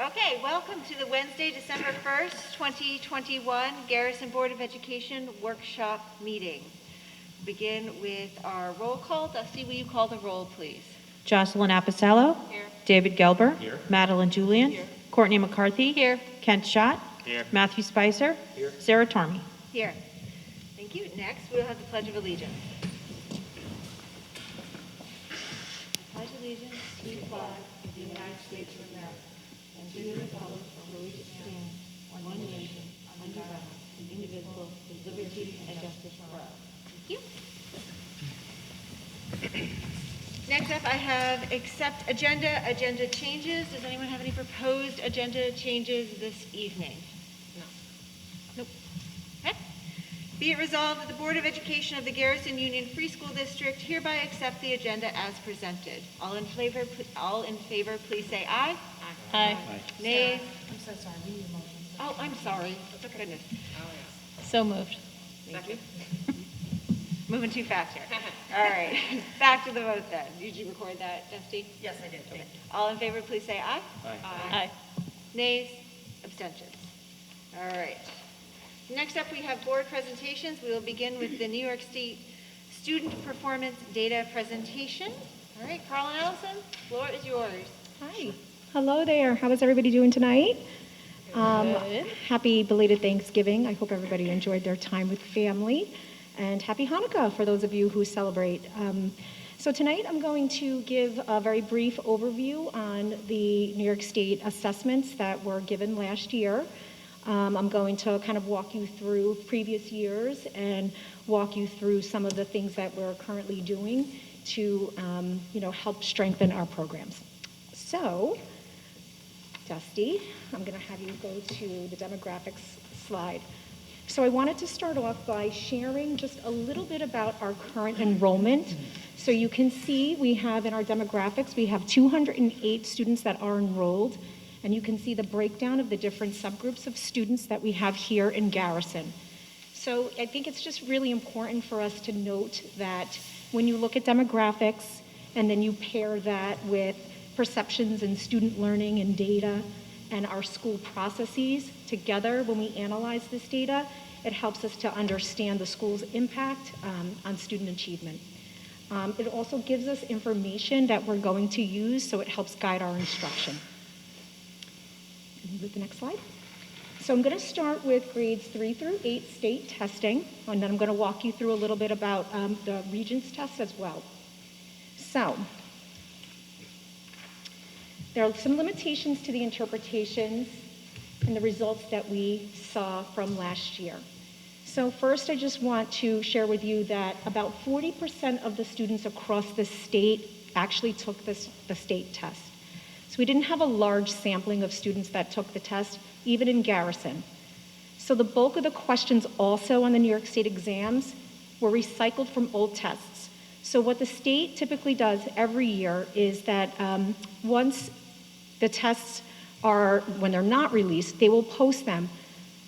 Okay, welcome to the Wednesday, December 1st, 2021 Garrison Board of Education Workshop Meeting. Begin with our roll call. Dusty, will you call the roll, please? Jocelyn Apicello. Here. David Gelber. Here. Madeline Julian. Here. Courtney McCarthy. Here. Kent Schott. Here. Matthew Spicer. Here. Sarah Tormey. Here. Thank you. Next, we'll have the Pledge of Allegiance. I pledge allegiance to the flag of the United States of America and to the republic for which it stands, one nation, under God, indivisible, with liberty and justice for all. Thank you. Next up, I have accept agenda changes. Does anyone have any proposed agenda changes this evening? No. Nope. Okay. Be it resolved that the Board of Education of the Garrison Union Free School District hereby accept the agenda as presented. All in favor, please say aye. Aye. Nay. I'm so sorry, we need a motion. Oh, I'm sorry. Goodness. So moved. Thank you. Moving too fast here. All right, back to the vote then. Did you record that, Dusty? Yes, I did. Thank you. All in favor, please say aye. Aye. Nays, abstentions. All right. Next up, we have board presentations. We will begin with the New York State Student Performance Data presentation. All right, Carl and Allison, floor is yours. Hi. Hello there. How is everybody doing tonight? Good. Happy belated Thanksgiving. I hope everybody enjoyed their time with family. And happy Hanukkah for those of you who celebrate. So tonight I'm going to give a very brief overview on the New York State assessments that were given last year. I'm going to kind of walk you through previous years and walk you through some of the things that we're currently doing to help strengthen our programs. So, Dusty, I'm going to have you go to the demographics slide. So I wanted to start off by sharing just a little bit about our current enrollment. So you can see we have in our demographics, we have 208 students that are enrolled, and you can see the breakdown of the different subgroups of students that we have here in Garrison. So I think it's just really important for us to note that when you look at demographics and then you pair that with perceptions and student learning and data and our school processes together, when we analyze this data, it helps us to understand the school's impact on student achievement. It also gives us information that we're going to use, so it helps guide our instruction. Move to the next slide. So I'm going to start with grades 3 through 8 state testing, and then I'm going to walk you through a little bit about the Regents test as well. So there are some limitations to the interpretations and the results that we saw from last year. So first, I just want to share with you that about 40% of the students across the state actually took the state test. So we didn't have a large sampling of students that took the test, even in Garrison. So the bulk of the questions also on the New York State exams were recycled from old tests. So what the state typically does every year is that once the tests are, when they're not released, they will post them,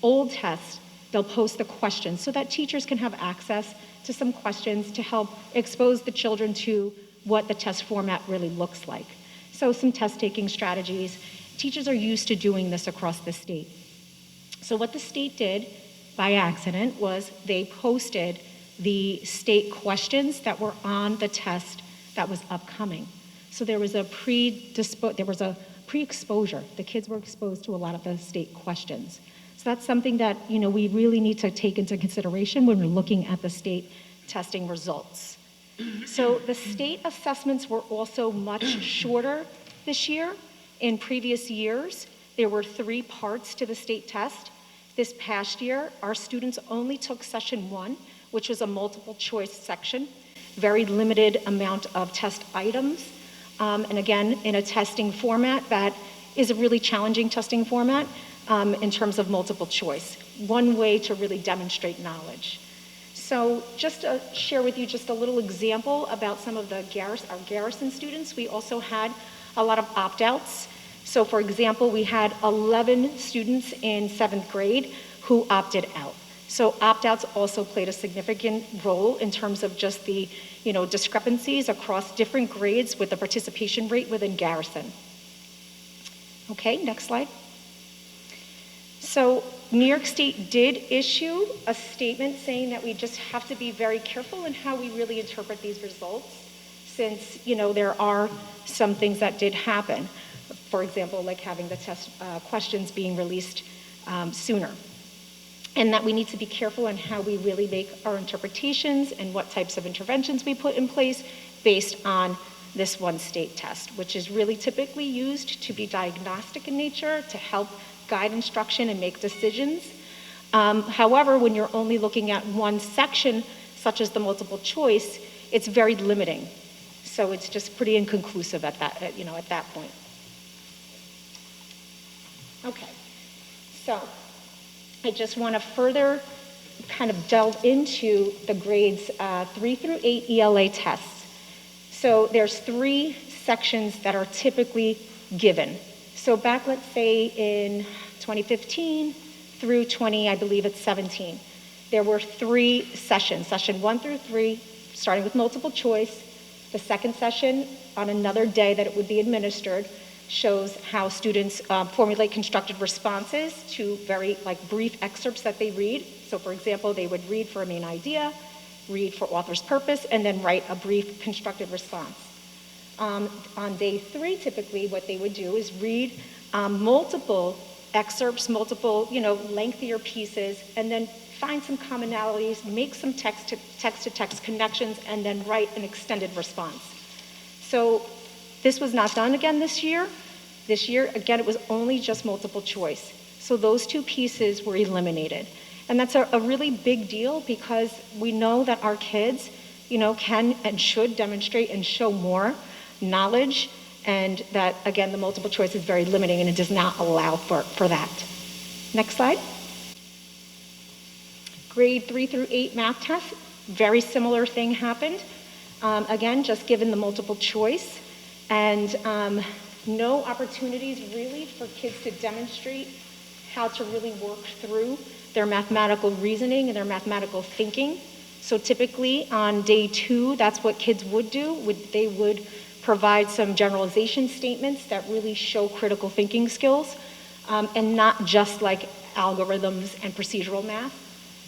old tests, they'll post the questions so that teachers can have access to some questions to help expose the children to what the test format really looks like. So some test-taking strategies. Teachers are used to doing this across the state. So what the state did by accident was they posted the state questions that were on the test that was upcoming. So there was a pre-exposure. The kids were exposed to a lot of the state questions. So that's something that we really need to take into consideration when we're looking at the state testing results. So the state assessments were also much shorter this year. In previous years, there were 3 parts to the state test. This past year, our students only took session 1, which was a multiple choice section, very limited amount of test items. And again, in a testing format that is a really challenging testing format in terms of multiple choice. One way to really demonstrate knowledge. So just to share with you just a little example about some of our Garrison students, we also had a lot of opt-outs. So for example, we had 11 students in 7th grade who opted out. So opt-outs also played a significant role in terms of just the discrepancies across different grades with the participation rate within Garrison. Okay, next slide. So New York State did issue a statement saying that we just have to be very careful in how we really interpret these results, since, there are some things that did happen. For example, like having the test questions being released sooner. And that we need to be careful in how we really make our interpretations and what types of interventions we put in place based on this one state test, which is really typically used to be diagnostic in nature, to help guide instruction and make decisions. However, when you're only looking at one section, such as the multiple choice, it's very limiting. So it's just pretty inconclusive at that point. Okay, so I just want to further kind of delve into the grades 3 through 8 ELA tests. So there's 3 sections that are typically given. So back, let's say, in 2015 through 2017, there were 3 sessions, session 1 through 3, starting with multiple choice. The second session, on another day that it would be administered, shows how students formulate constructed responses to very brief excerpts that they read. So for example, they would read for a main idea, read for author's purpose, and then write a brief constructed response. On day 3, typically what they would do is read multiple excerpts, multiple lengthier pieces, and then find some commonalities, make some text-to-text connections, and then write an extended response. So this was not done again this year. This year, again, it was only just multiple choice. So those 2 pieces were eliminated. And that's a really big deal, because we know that our kids, can and should demonstrate and show more knowledge, and that, again, the multiple choice is very limiting and it does not allow for that. Next slide. Grade 3 through 8 math tests, very similar thing happened. Again, just given the multiple choice, and no opportunities really for kids to demonstrate how to really work through their mathematical reasoning and their mathematical thinking. So typically on day 2, that's what kids would do. They would provide some generalization statements that really show critical thinking skills, and not just like algorithms and procedural math.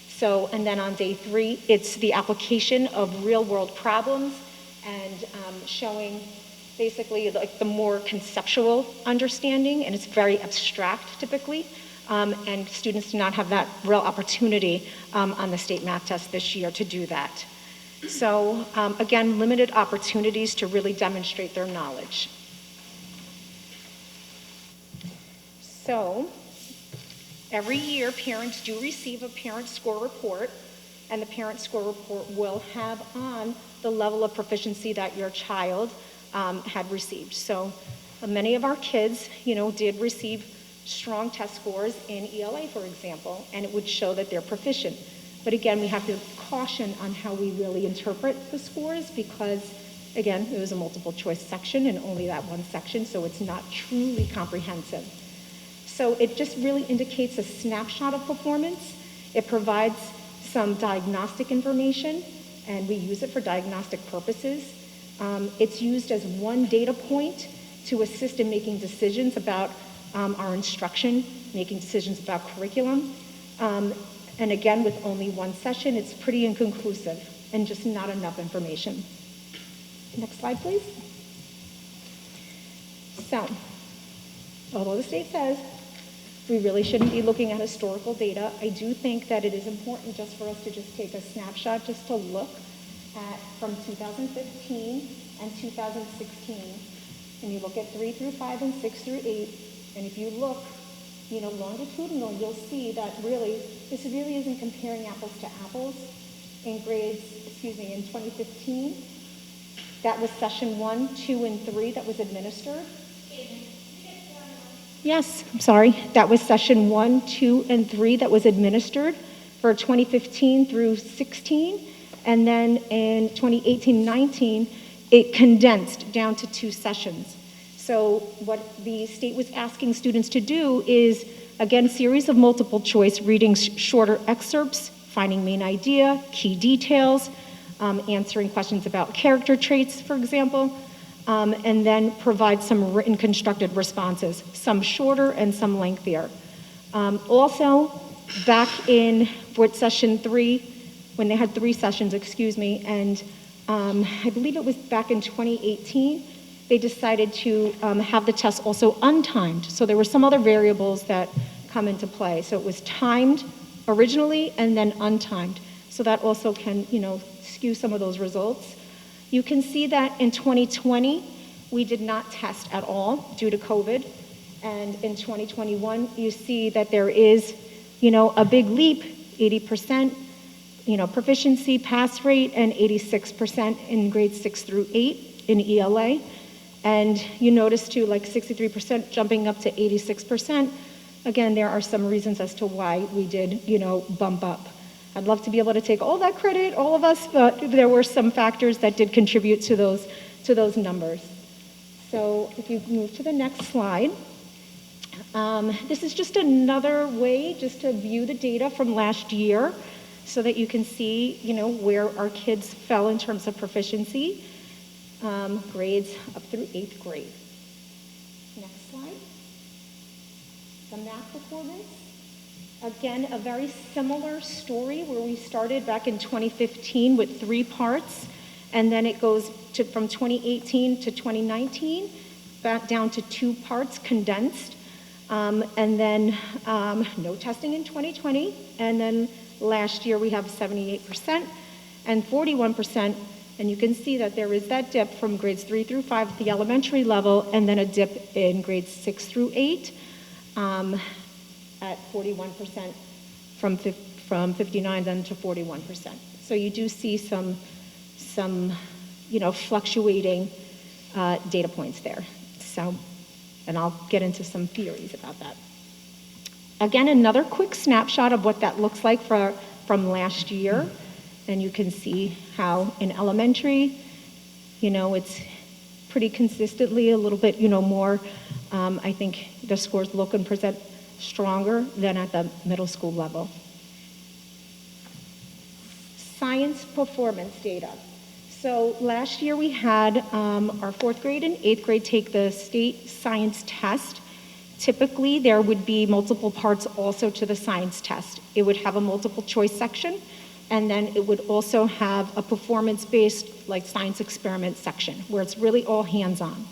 So, and then on day 3, it's the application of real-world problems and showing basically the more conceptual understanding, and it's very abstract typically, and students do not have that real opportunity on the state math test this year to do that. So again, limited opportunities to really demonstrate their knowledge. So every year, parents do receive a parent score report, and the parent score report will have on the level of proficiency that your child had received. So many of our kids, did receive strong test scores in ELA, for example, and it would show that they're proficient. But again, we have to caution on how we really interpret the scores, because, again, it was a multiple choice section and only that one section, so it's not truly comprehensive. So it just really indicates a snapshot of performance. It provides some diagnostic information, and we use it for diagnostic purposes. It's used as one data point to assist in making decisions about our instruction, making decisions about curriculum. And again, with only one session, it's pretty inconclusive and just not enough information. Next slide, please. So, although the state says we really shouldn't be looking at historical data, I do think that it is important just for us to just take a snapshot, just to look at from 2015 and 2016. And you look at 3 through 5 and 6 through 8, and if you look, longitudinal, you'll see that really, this really isn't comparing apples to apples. In in 2015, that was session 1, 2, and 3 that was administered. Yes, I'm sorry. That was session 1, 2, and 3 that was administered for 2015 through 16. And then in 2018-19, it condensed down to 2 sessions. So what the state was asking students to do is, again, series of multiple choice readings, shorter excerpts, finding main idea, key details, answering questions about character traits, for example, and then provide some written constructed responses, some shorter and some lengthier. Also, back in board session 3, when they had 3 sessions, and I believe it was back in 2018, they decided to have the test also untimed. So there were some other variables that come into play. So it was timed originally and then untimed. So that also can, skew some of those results. You can see that in 2020, we did not test at all due to COVID. And in 2021, you see that there is, a big leap, 80%, proficiency, pass rate, and 86% in grades 6 through 8 in ELA. And you notice too, like 63% jumping up to 86%. Again, there are some reasons as to why we did, bump up. I'd love to be able to take all that credit, all of us, but there were some factors that did contribute to those numbers. So if you move to the next slide, this is just another way just to view the data from last year so that you can see, where our kids fell in terms of proficiency, grades up through 8th grade. Next slide. The math performance. Again, a very similar story where we started back in 2015 with 3 parts, and then it goes from 2018 to 2019, back down to 2 parts condensed, and then no testing in 2020, and then last year we have 78% and 41%, and you can see that there is that dip from grades 3 through 5 at the elementary level, and then a dip in grades 6 through 8. At 41% from 59 then to 41%. So you do see some fluctuating data points there. So, and I'll get into some theories about that. Again, another quick snapshot of what that looks like from last year. And you can see how in elementary, it's pretty consistently a little bit, more, I think the scores look and present stronger than at the middle school level. Science performance data. So last year we had our 4th grade and 8th grade take the state science test. Typically there would be multiple parts also to the science test. It would have a multiple choice section, and then it would also have a performance-based like science experiment section where it's really all hands-on.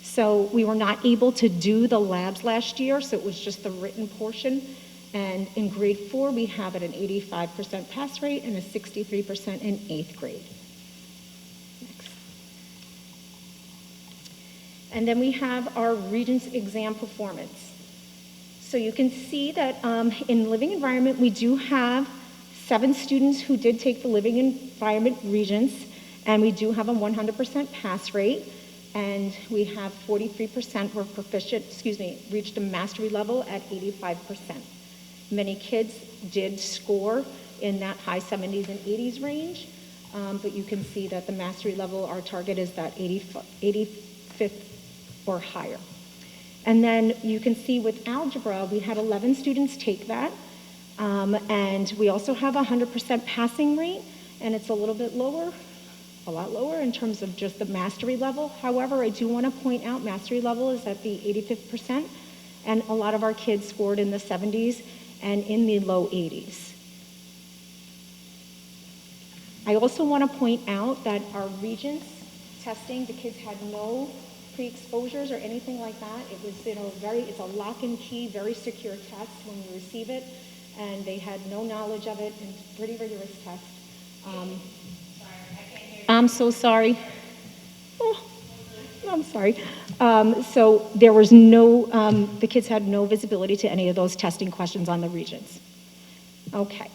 So we were not able to do the labs last year, so it was just the written portion. And in grade 4, we have an 85% pass rate and a 63% in 8th grade. Next. And then we have our Regents exam performance. So you can see that in living environment, we do have 7 students who did take the living environment Regents, and we do have a 100% pass rate. And we have 43% were proficient, reached a mastery level at 85%. Many kids did score in that high 70s and 80s range, but you can see that the mastery level, our target is that 85th or higher. And then you can see with algebra, we had 11 students take that, and we also have a 100% passing rate, and it's a little bit lower, a lot lower in terms of just the mastery level. However, I do want to point out mastery level is at the 85th percent, and a lot of our kids scored in the 70s and in the low 80s. I also want to point out that our Regents testing, the kids had no pre-exposures or anything like that. It was, it's a lock and key, very secure test when you receive it, and they had no knowledge of it, and pretty rigorous test. I'm so sorry. Oh, I'm sorry. So there was no, the kids had no visibility to any of those testing questions on the Regents. Okay.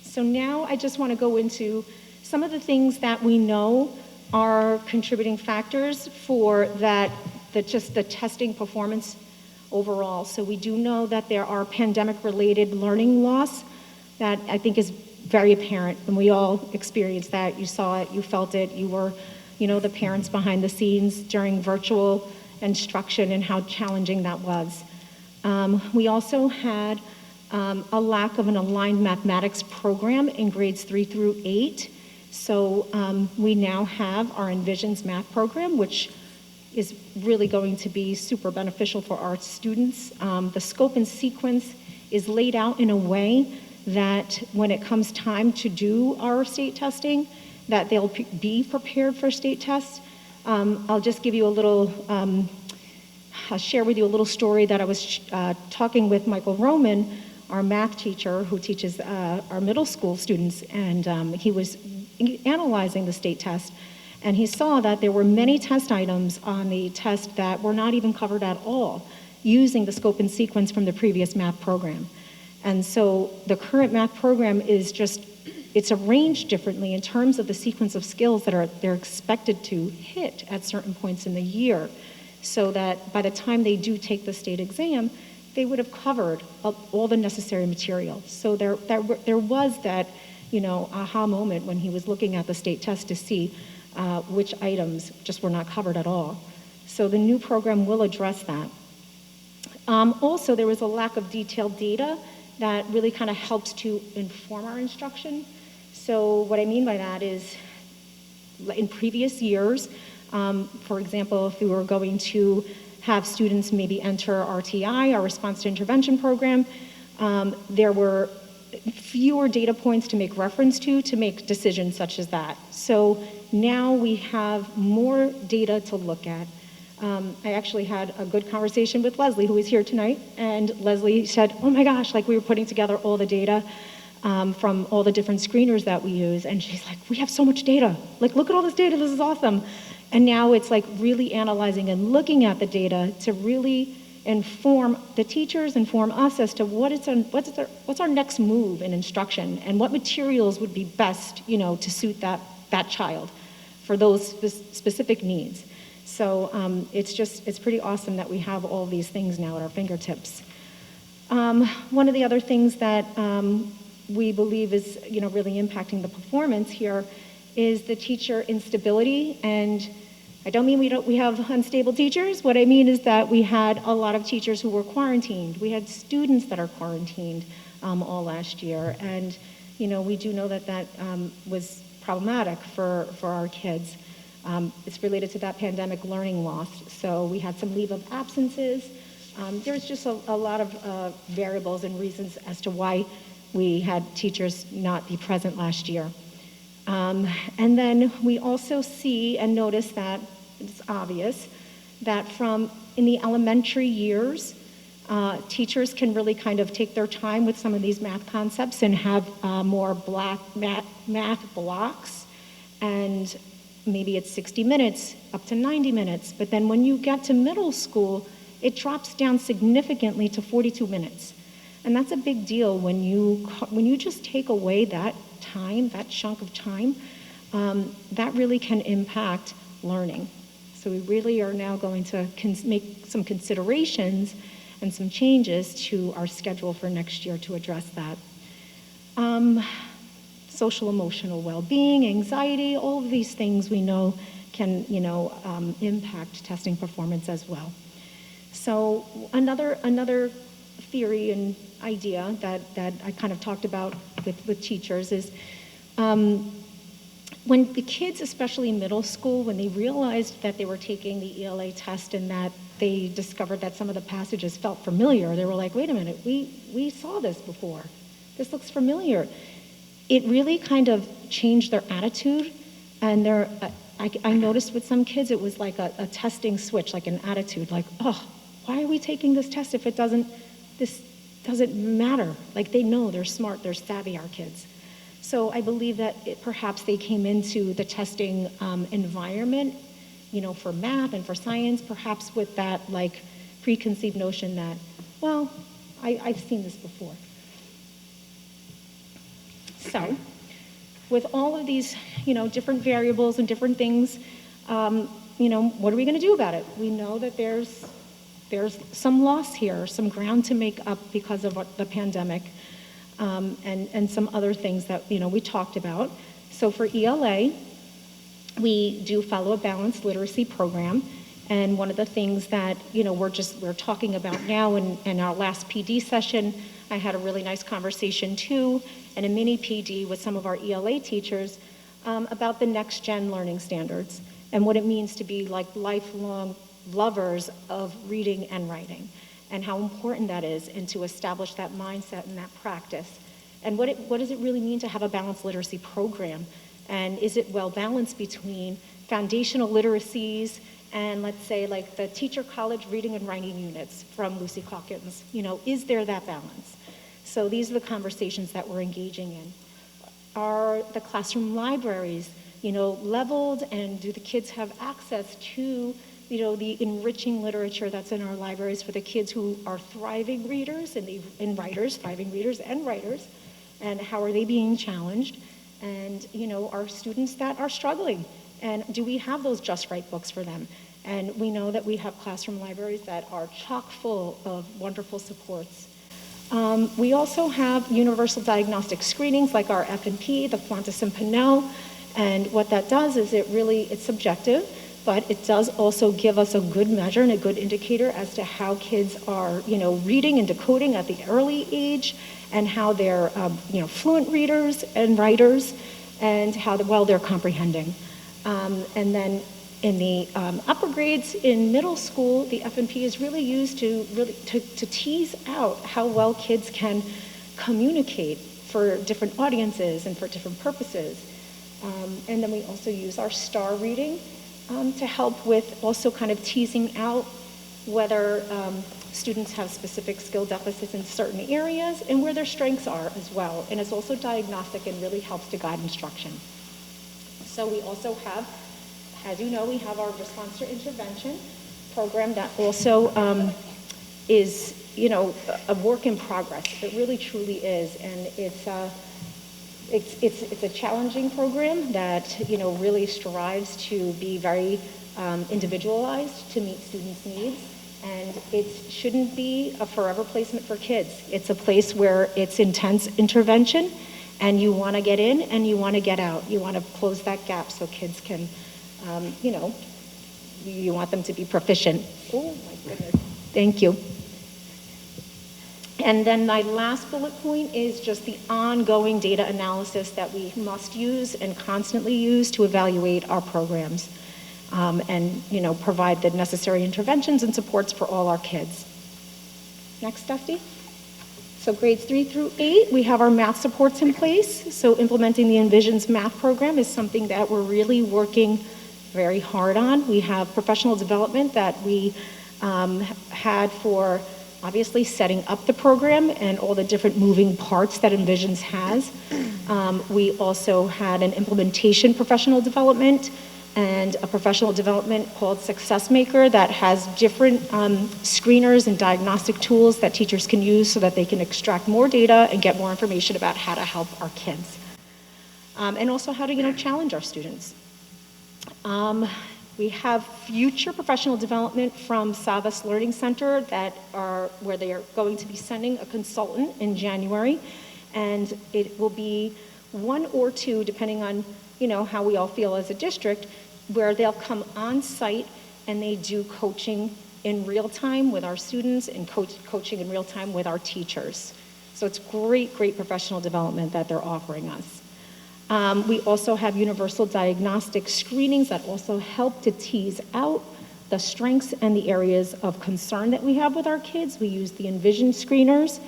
So now I just want to go into some of the things that we know are contributing factors for just the testing performance overall. So we do know that there are pandemic-related learning loss that I think is very apparent, and we all experienced that. You saw it, you felt it, you were, the parents behind the scenes during virtual instruction and how challenging that was. We also had a lack of an aligned mathematics program in grades 3 through 8, So we now have our Envisions math program, which is really going to be super beneficial for our students. The scope and sequence is laid out in a way that when it comes time to do our state testing, that they'll be prepared for state tests. I'll just give you a little, I'll share with you a little story that I was talking with Michael Roman, our math teacher who teaches our middle school students, and he was analyzing the state test, and he saw that there were many test items on the test that were not even covered at all using the scope and sequence from the previous math program. And so the current math program is just, it's arranged differently in terms of the sequence of skills that they're expected to hit at certain points in the year, so that by the time they do take the state exam, they would have covered all the necessary material. So there was that, aha moment when he was looking at the state test to see which items just were not covered at all. So the new program will address that. Also, there was a lack of detailed data that really kind of helps to inform our instruction. So what I mean by that is, in previous years, for example, if we were going to have students maybe enter RTI, our Response to Intervention program, there were fewer data points to make reference to make decisions such as that. So now we have more data to look at. I actually had a good conversation with Leslie, who is here tonight, and Leslie said, oh my gosh, like we were putting together all the data from all the different screeners that we use, and she's like, we have so much data. Like, look at all this data, this is awesome. And now it's like really analyzing and looking at the data to really inform the teachers, inform us as to what's our next move in instruction and what materials would be best, to suit that child for those specific needs. So it's pretty awesome that we have all these things now at our fingertips. One of the other things that we believe is really impacting the performance here is the teacher instability. And I don't mean we have unstable teachers. What I mean is that we had a lot of teachers who were quarantined. We had students that are quarantined all last year. And we do know that was problematic for our kids. It's related to that pandemic learning loss. So we had some leave of absences. There's just a lot of variables and reasons as to why we had teachers not be present last year. And then we also see and notice that it's obvious that in the elementary years, teachers can really kind of take their time with some of these math concepts and have more math blocks, and maybe it's 60 minutes up to 90 minutes. But then when you get to middle school, it drops down significantly to 42 minutes. And that's a big deal when you just take away that time, that chunk of time, that really can impact learning. So we really are now going to make some considerations and some changes to our schedule for next year to address that. Social emotional well-being, anxiety, all of these things we know can impact testing performance as well. So another theory and idea that I kind of talked about with teachers is when the kids, especially in middle school, when they realized that they were taking the ELA test and that they discovered that some of the passages felt familiar, they were like, wait a minute, we saw this before. This looks familiar. It really kind of changed their attitude, and I noticed with some kids it was like a testing switch, like an attitude, like, oh, why are we taking this test if this doesn't matter? Like, they know, they're smart, they're savvy, our kids. So I believe that perhaps they came into the testing environment, for math and for science, perhaps with that like preconceived notion that, well, I've seen this before. So with all of these, different variables and different things, what are we going to do about it? We know that there's some loss here, some ground to make up because of the pandemic, and some other things that, we talked about. So for ELA, we do follow a balanced literacy program. And one of the things that, we're talking about now in our last PD session, I had a really nice conversation too, and a mini PD with some of our ELA teachers about the next-gen learning standards and what it means to be like lifelong lovers of reading and writing, and how important that is, and to establish that mindset and that practice. And what does it really mean to have a balanced literacy program? And is it well balanced between foundational literacies and, let's say, like the teacher college reading and writing units from Lucy Calkins? You know, is there that balance? So these are the conversations that we're engaging in. Are the classroom libraries, you know, leveled, and do the kids have access to, you know, the enriching literature that's in our libraries for the kids who are thriving readers and writers, thriving readers and writers, and how are they being challenged? And, you know, our students that are struggling, and do we have those just right books for them? And we know that we have classroom libraries that are chock full of wonderful supports. We also have universal diagnostic screenings like our F&P, the Qantas and Pinnell, and what that does is it's subjective, but it does also give us a good measure and a good indicator as to how kids are, you know, reading and decoding at the early age, and how they're, you know, fluent readers and writers, and how well they're comprehending. And then in the upper grades in middle school, the F&P is really used to tease out how well kids can communicate for different audiences and for different purposes. And then we also use our STAR reading to help with also kind of teasing out whether students have specific skill deficits in certain areas and where their strengths are as well. And it's also diagnostic and really helps to guide instruction. So we also have, as you know, we have our response to intervention program that also is, you know, a work in progress. It really truly is, and it's a challenging program that, you know, really strives to be very individualized to meet students' needs, and it shouldn't be a forever placement for kids. It's a place where it's intense intervention, and you want to get in and you want to get out. You want to close that gap so kids can, you know, you want them to be proficient. Oh my goodness, thank you. And then my last bullet point is just the ongoing data analysis that we must use and constantly use to evaluate our programs, and, you know, provide the necessary interventions and supports for all our kids. Next, Dusty. So grades 3 through 8, we have our math supports in place. So implementing the Envisions math program is something that we're really working very hard on. We have professional development that we had for obviously setting up the program and all the different moving parts that Envisions has. We also had an implementation professional development and a professional development called Success Maker that has different screeners and diagnostic tools that teachers can use so that they can extract more data and get more information about how to help our kids. And also how to, you know, challenge our students. We have future professional development from Savas Learning Center where they are going to be sending a consultant in January, and it will be 1 or 2, depending on, you know, how we all feel as a district, where they'll come on site and they do coaching in real time with our students and coaching in real time with our teachers. So it's great professional development that they're offering us. We also have universal diagnostic screenings that also help to tease out the strengths and the areas of concern that we have with our kids. We use the Envision screeners,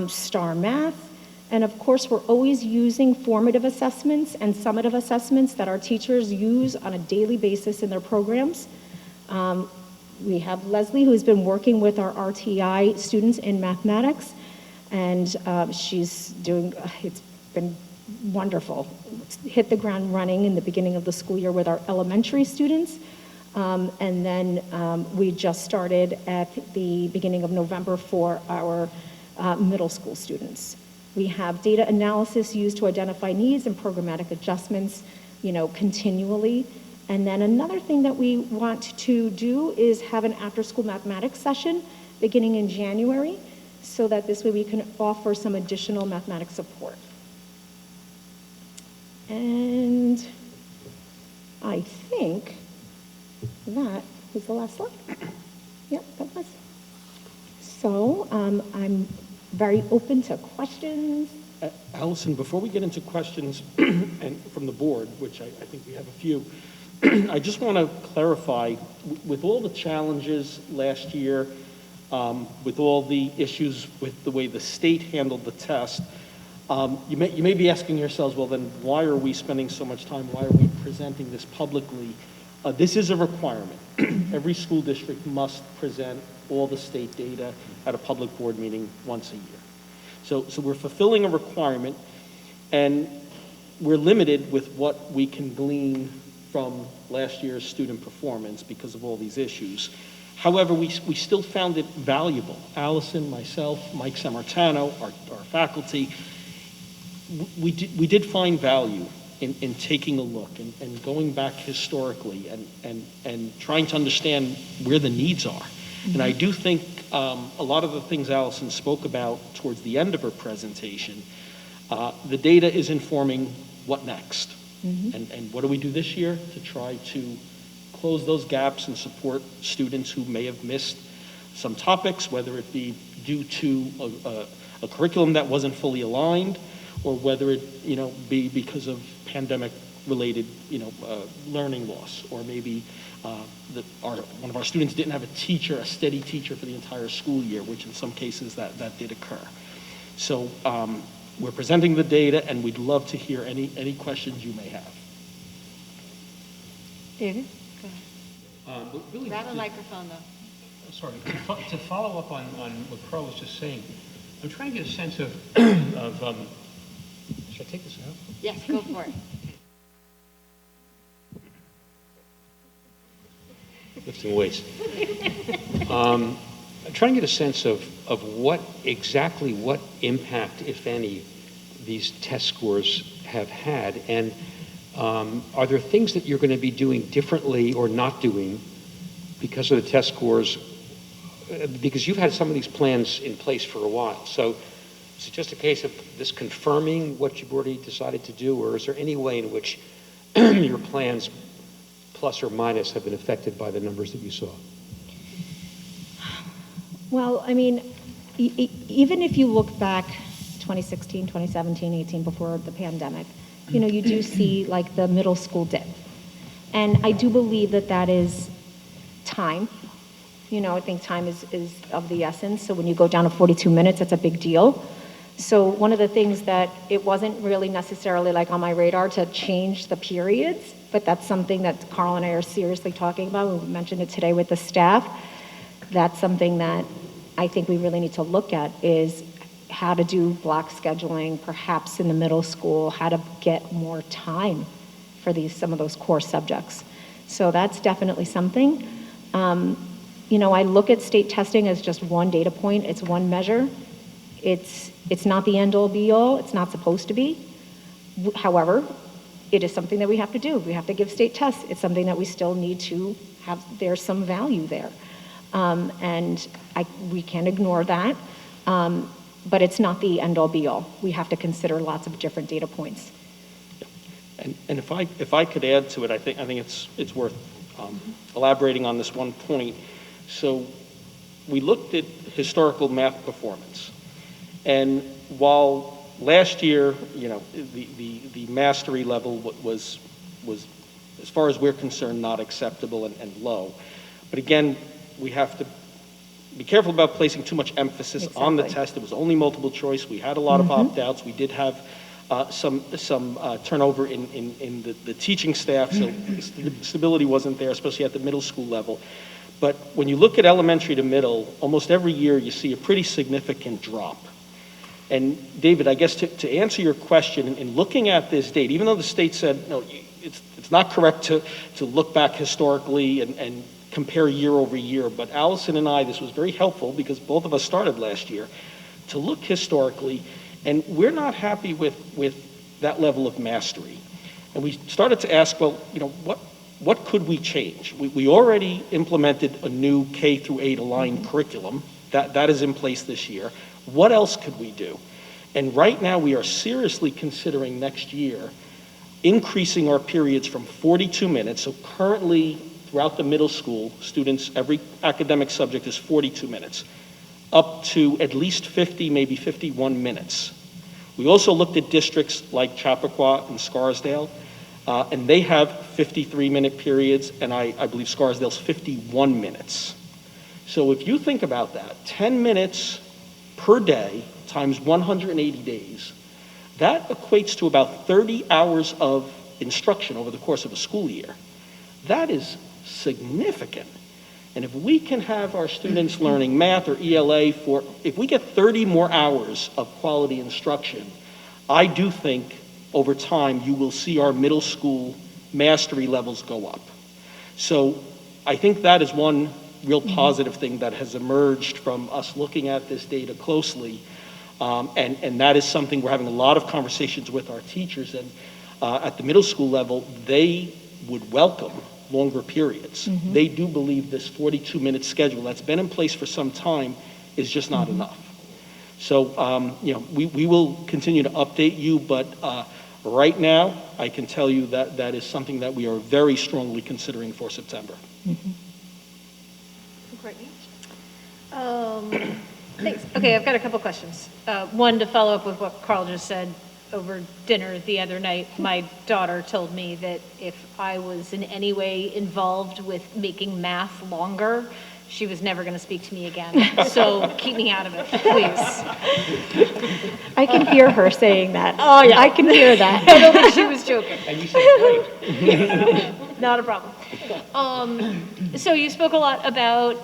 STAR Math, and of course we're always using formative assessments and summative assessments that our teachers use on a daily basis in their programs. We have Leslie, who's been working with our RTI students in mathematics, and she's doing, it's been wonderful. Hit the ground running in the beginning of the school year with our elementary students. And then we just started at the beginning of November for our middle school students. We have data analysis used to identify needs and programmatic adjustments, you know, continually. And then another thing that we want to do is have an after-school mathematics session beginning in January, so that this way we can offer some additional mathematics support. And I think that was the last slide. Yep, that was. So I'm very open to questions Allison, before we get into questions and from the board, which I think we have a few, I just want to clarify, with all the challenges last year, with all the issues with the way the state handled the test, you may be asking yourselves, well, then why are we spending so much time? Why are we presenting this publicly? This is a requirement. Every school district must present all the state data at a public board meeting once a year. So we're fulfilling a requirement, and we're limited with what we can glean from last year's student performance because of all these issues. However, we still found it valuable. Allison, myself, Mike Sammartano, our faculty, we did find value in taking a look and going back historically and trying to understand where the needs are. Mm-hmm. And I do think a lot of the things Allison spoke about towards the end of her presentation, the data is informing what next. Mm-hmm. And what do we do this year to try to close those gaps and support students who may have missed some topics, whether it be due to a curriculum that wasn't fully aligned, or whether it be because of pandemic-related learning loss, or maybe one of our students didn't have a steady teacher for the entire school year, which in some cases that did occur. So we're presenting the data, and we'd love to hear any questions you may have. David, go ahead. But really, Grab a microphone, though. sorry, to follow up on what Carl was just saying, I'm trying to get a sense of, should I take this out? Yes, go for it. Lifting weights. I'm trying to get a sense of what impact, if any, these test scores have had, and are there things that you're going to be doing differently or not doing because of the test scores? Because you've had some of these plans in place for a while. So is it just a case of this confirming what you've already decided to do, or is there any way in which your plans, plus or minus, have been affected by the numbers that you saw? Well, I mean, even if you look back 2016, 2017, 18, before the pandemic, you do see like the middle school dip. And I do believe that is time. I think time is of the essence. So when you go down to 42 minutes, that's a big deal. So one of the things that it wasn't really necessarily like on my radar to change the periods, but that's something that Carl and I are seriously talking about. We mentioned it today with the staff. That's something that I think we really need to look at, is how to do block scheduling, perhaps in the middle school, how to get more time for some of those core subjects. So that's definitely something. I look at state testing as just one data point. It's one measure. It's not the end-all be-all. It's not supposed to be. However, it is something that we have to do. We have to give state tests. It's something that we still need to have. There's some value there. And we can't ignore that. But it's not the end-all be-all. We have to consider lots of different data points. And if I could add to it, I think it's worth elaborating on this one point. So we looked at historical math performance, and while last year, the mastery level was, as far as we're concerned, not acceptable and low. But again, we have to be careful about placing too much emphasis on the test. It was only multiple choice. We had a lot of opt-outs. We did have some turnover in the teaching staff, so stability wasn't there, especially at the middle school level. But when you look at elementary to middle, almost every year you see a pretty significant drop. And David, I guess to answer your question, in looking at this data, even though the state said, no, it's not correct to look back historically and compare year over year, but Allison and I, this was very helpful because both of us started last year, to look historically, and we're not happy with that level of mastery. And we started to ask, well, what could we change? We already implemented a new K through 8 aligned curriculum. That is in place this year. What else could we do? And right now we are seriously considering next year increasing our periods from 42 minutes. So currently throughout the middle school, students, every academic subject is 42 minutes, up to at least 50, maybe 51 minutes. We also looked at districts like Chappaqua and Scarsdale, and they have 53-minute periods, and I believe Scarsdale's 51 minutes. So if you think about that, 10 minutes per day times 180 days, that equates to about 30 hours of instruction over the course of a school year. That is significant. And if we can have our students learning math or ELA if we get 30 more hours of quality instruction, I do think over time you will see our middle school mastery levels go up. So I think that is one real positive thing that has emerged from us looking at this data closely. And that is something we're having a lot of conversations with our teachers. And at the middle school level, they would welcome longer periods. They do believe this 42-minute schedule that's been in place for some time is just not enough. So, we will continue to update you, but right now, I can tell you that that is something that we are very strongly considering for September. Courtney? Thanks. Okay, I've got a couple questions. One, to follow up with what Carl just said over dinner the other night, my daughter told me that if I was in any way involved with making math longer, she was never going to speak to me again. So keep me out of it, please. I can hear her saying that. Oh, yeah. I can hear that. I don't think she was joking. And you said, great. Not a problem. So you spoke a lot about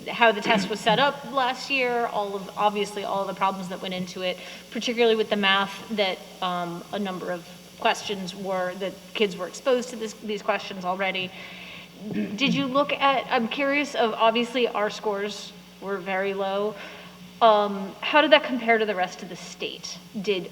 how the test was set up last year, obviously all of the problems that went into it, particularly with the math, that a number of questions that kids were exposed to these questions already. Did you look at, I'm curious obviously our scores were very low. How did that compare to the rest of the state? And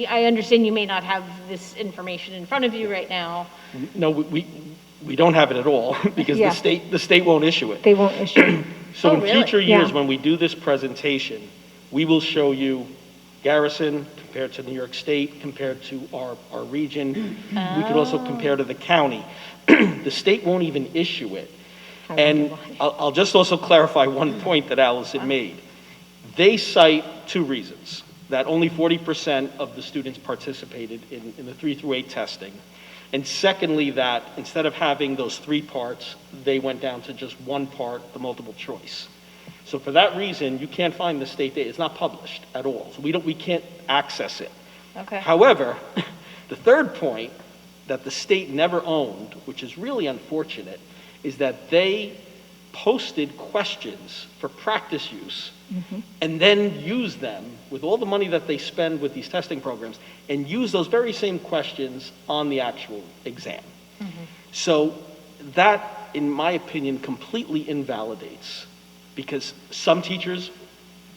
I understand you may not have this information in front of you right now. No, we don't have it at all because Yeah. the state won't issue it. They won't issue. So Oh, in really? future years, Yeah. when we do this presentation, we will show you Garrison compared to New York State, compared to our region. We could also compare to the county. The state won't even issue it. I And wonder why. I'll just also clarify one point that Allison made. They cite two reasons: that only 40% of the students participated in the 3 through 8 testing. And secondly, that instead of having those 3 parts, they went down to just 1 part, the multiple choice. So for that reason, you can't find the state data. It's not published at all. So we can't access it. Okay. However, the third point that the state never owned, which is really unfortunate, is that they posted questions for practice use and then used them with all the money that they spend with these testing programs and use those very same questions on the actual exam. So that, in my opinion, completely invalidates, because some teachers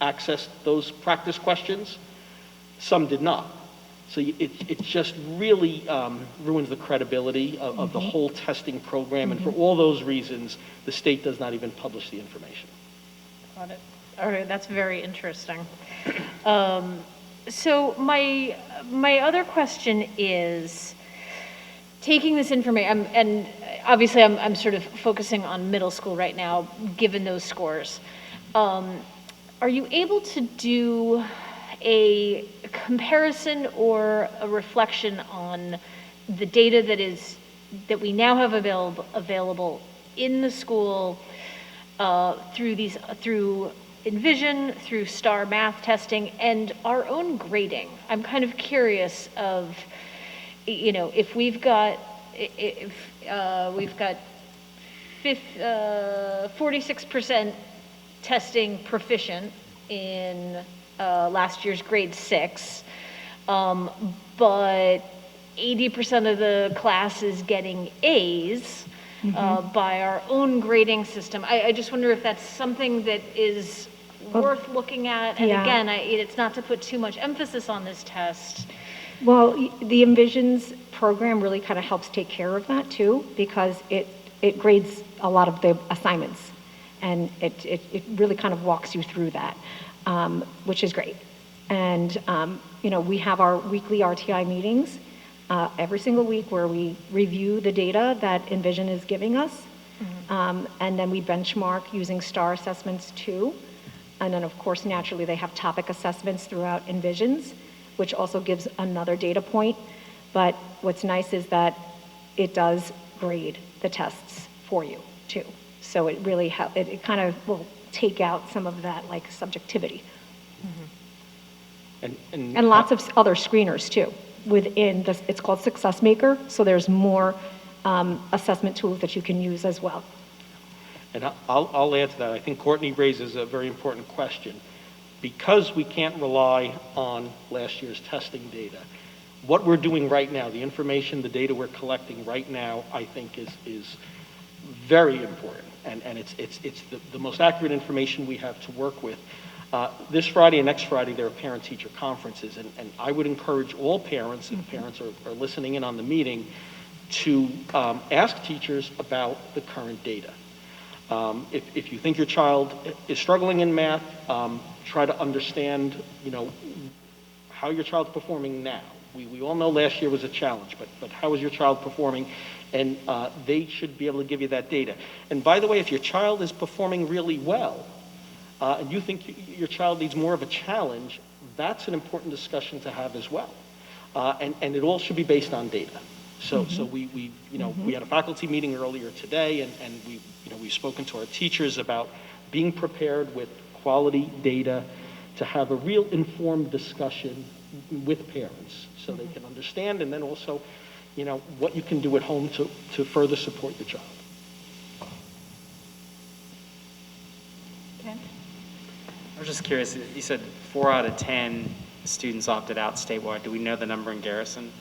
accessed those practice questions, some did not. So it just really ruins the credibility of the whole testing program, and for all those reasons, the state does not even publish the information. Got it. All right, that's very interesting. So my other question is, taking this information, and obviously I'm sort of focusing on middle school right now, given those scores. Are you able to do a comparison or a reflection on the data that we now have available in the school through Envision, through STAR math testing, and our own grading? I'm kind of curious of, if we've got 46% testing proficient in last year's grade 6, but 80% of the class is getting A's by our own grading system. I just wonder if that's something that is worth looking at. And Yeah. again, it's not to put too much emphasis on this test. Well, the Envisions program really kind of helps take care of that too, because it grades a lot of the assignments, and it really kind of walks you through that, which is great. And, we have our weekly RTI meetings every single week where we review the data that Envision is giving us, and then we benchmark using STAR assessments too. And then, of course, naturally, they have topic assessments throughout Envisions, which also gives another data point. But what's nice is that it does grade the tests for you, too. So it really, it kind of will take out some of that, like, subjectivity. And lots of other screeners, too, within this. It's called Success Maker, so there's more assessment tools that you can use as well. And I'll add to that. I think Courtney raises a very important question. Because we can't rely on last year's testing data, what we're doing right now, the information, the data we're collecting right now, I think is very important. And it's the most accurate information we have to work with. This Friday and next Friday, there are parent-teacher conferences, and I would encourage all parents, if parents are listening in on the meeting, to ask teachers about the current data. If you think your child is struggling in math, try to understand, how your child's performing now. We all know last year was a challenge, but how is your child performing? And they should be able to give you that data. And by the way, if your child is performing really well, and you think your child needs more of a challenge, that's an important discussion to have as well. And it all should be based on data. So we had a faculty meeting earlier today, and we've spoken to our teachers about being prepared with quality data to have a real informed discussion with parents so they can understand, and then also, what you can do at home to further support your child. I was just curious, you said 4 out of 10 students opted out statewide. Do we know the number in Garrison?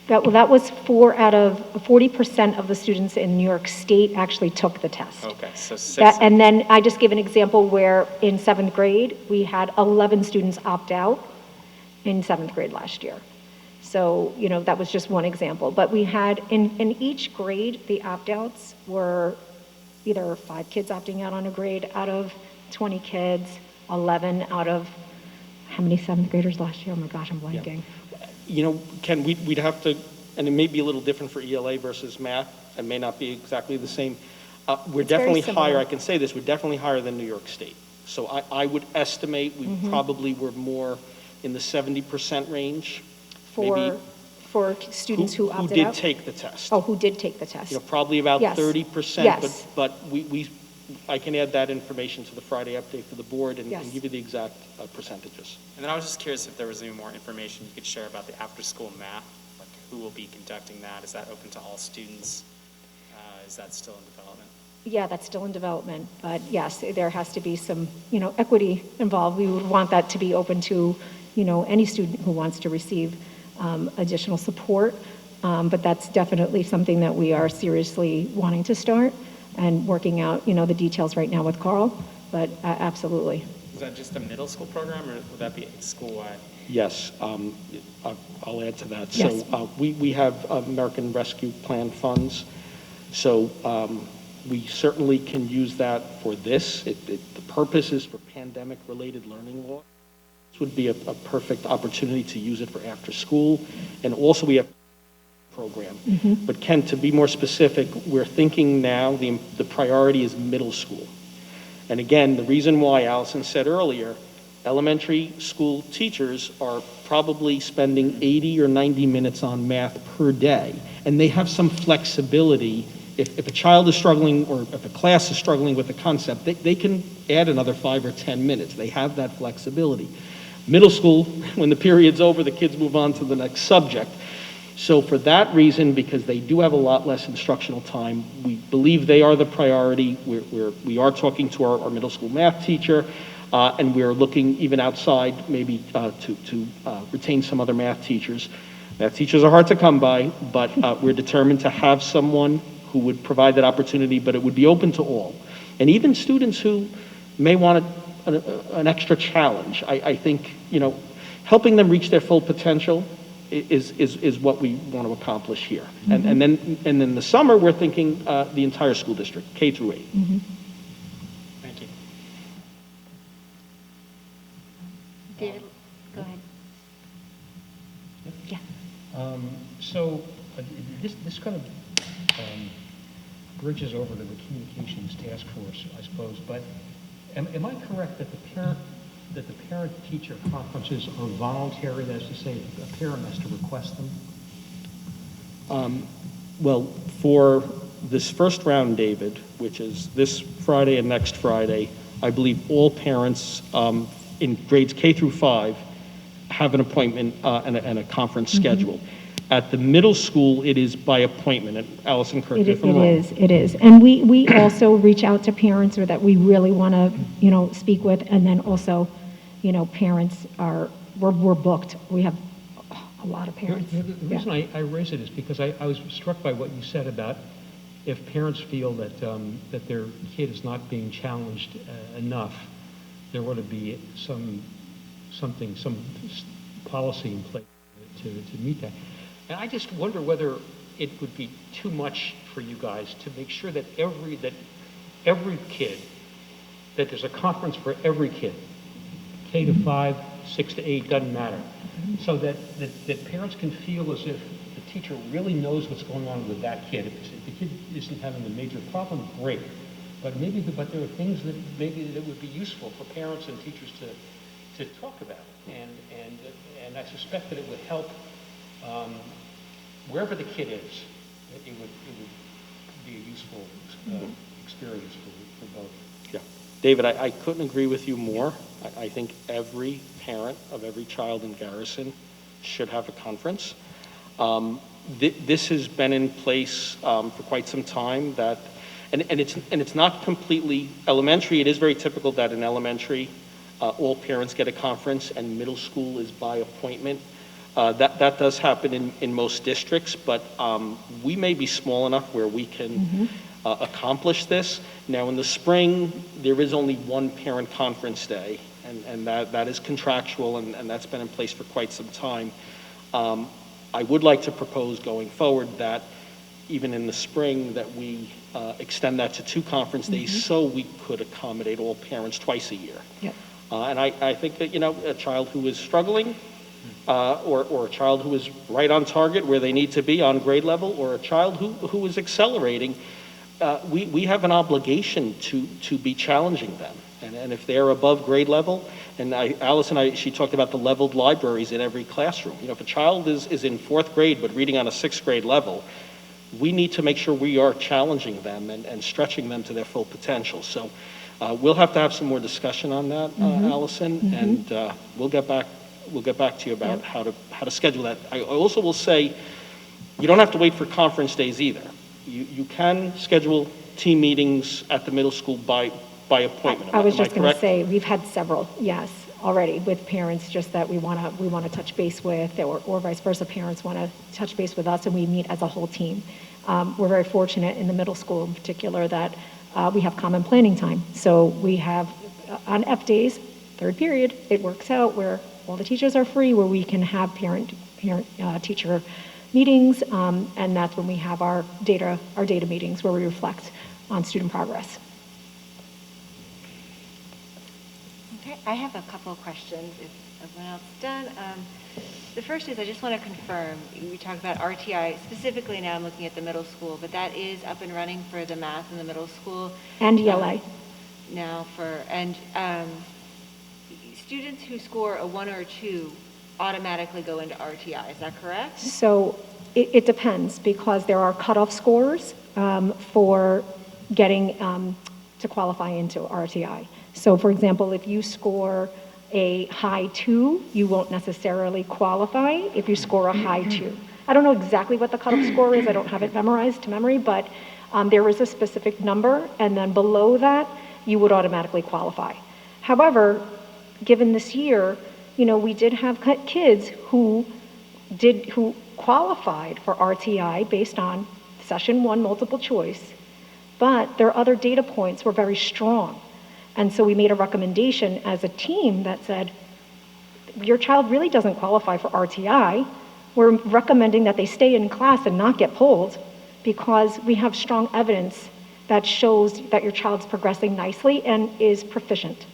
That was 4 out of 40% of the students in New York State actually took the test. Okay, so 6. And then I just give an example where in 7th grade, we had 11 students opt out in 7th grade last year. So, that was just one example. But we had, in each grade, the opt-outs were either 5 kids opting out on a grade out of 20 kids, 11 out of, how many 7th graders last year? Oh my gosh, I'm blanking. Ken, we'd have to, and it may be a little different for ELA versus math, and may not be exactly the same. We're definitely higher, I can say this, we're definitely higher than New York State. So I would estimate we probably were more in the 70% range. For students who opted out? Who did take the test. Oh, who did take the test. Probably about Yes. 30%, Yes. but I can add that information to the Friday update for the board and Yes. give you the exact percentages. And then I was just curious if there was any more information you could share about the after-school math, like who will be conducting that? Is that open to all students? Is that still in development? Yeah, that's still in development, but yes, there has to be some, equity involved. We would want that to be open to, any student who wants to receive additional support, but that's definitely something that we are seriously wanting to start and working out, the details right now with Carl, but absolutely. Is that just a middle school program, or would that be school-wide? Yes, I'll add to that. Yes. So we have American Rescue Plan funds, so we certainly can use that for this. The purpose is for pandemic-related learning loss. This would be a perfect opportunity to use it for after school, and also we have a program. But Ken, to be more specific, we're thinking now the priority is middle school. And again, the reason why Allison said earlier, elementary school teachers are probably spending 80 or 90 minutes on math per day, and they have some flexibility. If a child is struggling or if a class is struggling with a concept, they can add another 5 or 10 minutes. They have that flexibility. Middle school, when the period's over, the kids move on to the next subject. So for that reason, because they do have a lot less instructional time, we believe they are the priority. We are talking to our middle school math teacher, and we're looking even outside maybe to retain some other math teachers. Math teachers are hard to come by, but we're determined to have someone who would provide that opportunity, but it would be open to all. And even students who may want an extra challenge. I think, helping them reach their full potential is what we want to accomplish here. And then the summer, we're thinking the entire school district, K through 8. Thank you. David, go ahead. Yeah. So this kind of bridges over to the communications task force, I suppose, but Am I correct that the parent-teacher conferences are voluntary, that is to say, a parent has to request them? Well, for this first round, David, which is this Friday and next Friday, I believe all parents in grades K through 5 have an appointment and a conference scheduled. At the middle school, it is by appointment. And Allison, correct me if I'm wrong. It is. And we also reach out to parents or that we really want to, speak with. And then also, parents we're booked. We have a lot of parents. The reason I raise it is because I was struck by what you said about if parents feel that their kid is not being challenged enough, there ought to be some policy in place to meet that. And I just wonder whether it would be too much for you guys to make sure that every kid, that there's a conference for every kid, K to 5, 6 to 8, doesn't matter, so that parents can feel as if the teacher really knows what's going on with that kid. If the kid isn't having a major problem, great. But there are things that maybe that would be useful for parents and teachers to talk about. And I suspect that it would help wherever the kid is. It would be a useful experience for both. Yeah. David, I couldn't agree with you more. I think every parent of every child in Garrison should have a conference. This has been in place for quite some time. And it's not completely elementary. It is very typical that in elementary, all parents get a conference, and middle school is by appointment. That does happen in most districts, but we may be small enough where we can accomplish this. Now, in the spring, there is only one parent conference day, and that is contractual, and that's been in place for quite some time. I would like to propose going forward that even in the spring that we extend that to 2 conference days so we could accommodate all parents twice a year. Yep. And I think that, a child who is struggling or a child who is right on target where they need to be on grade level, or a child who is accelerating, we have an obligation to be challenging them. And if they're above grade level, and Allison, she talked about the leveled libraries in every classroom. If a child is in 4th grade but reading on a 6th grade level, we need to make sure we are challenging them and stretching them to their full potential. So we'll have to have some more discussion on that, Allison, and we'll get back to you about how to schedule that. I also will say, you don't have to wait for conference days either. You can schedule team meetings at the middle school by appointment. I was just going to say, we've had several, yes, already with parents just that we want to touch base with, or vice versa, parents want to touch base with us, and we meet as a whole team. We're very fortunate in the middle school in particular that we have common planning time. So we have on F days, 3rd period, it works out where all the teachers are free, where we can have parent-teacher meetings, and that's when we have our data meetings where we reflect on student progress. Okay, I have a couple of questions if everyone else is done. The first is I just want to confirm, we talked about RTI, specifically now I'm looking at the middle school, but that is up and running for the math in the middle school. And ELA. Students who score a 1 or a 2 automatically go into RTI, is that correct? So it depends, because there are cutoff scores for getting to qualify into RTI. So for example, if you score a high 2, you won't necessarily qualify if you score a high 2. I don't know exactly what the cutoff score is. I don't have it memorized to memory, but there is a specific number, and then below that, you would automatically qualify. However, given this year, we did have kids who qualified for RTI based on session 1 multiple choice, but their other data points were very strong. And so we made a recommendation as a team that said, your child really doesn't qualify for RTI. We're recommending that they stay in class and not get pulled, because we have strong evidence that shows that your child's progressing nicely and is proficient.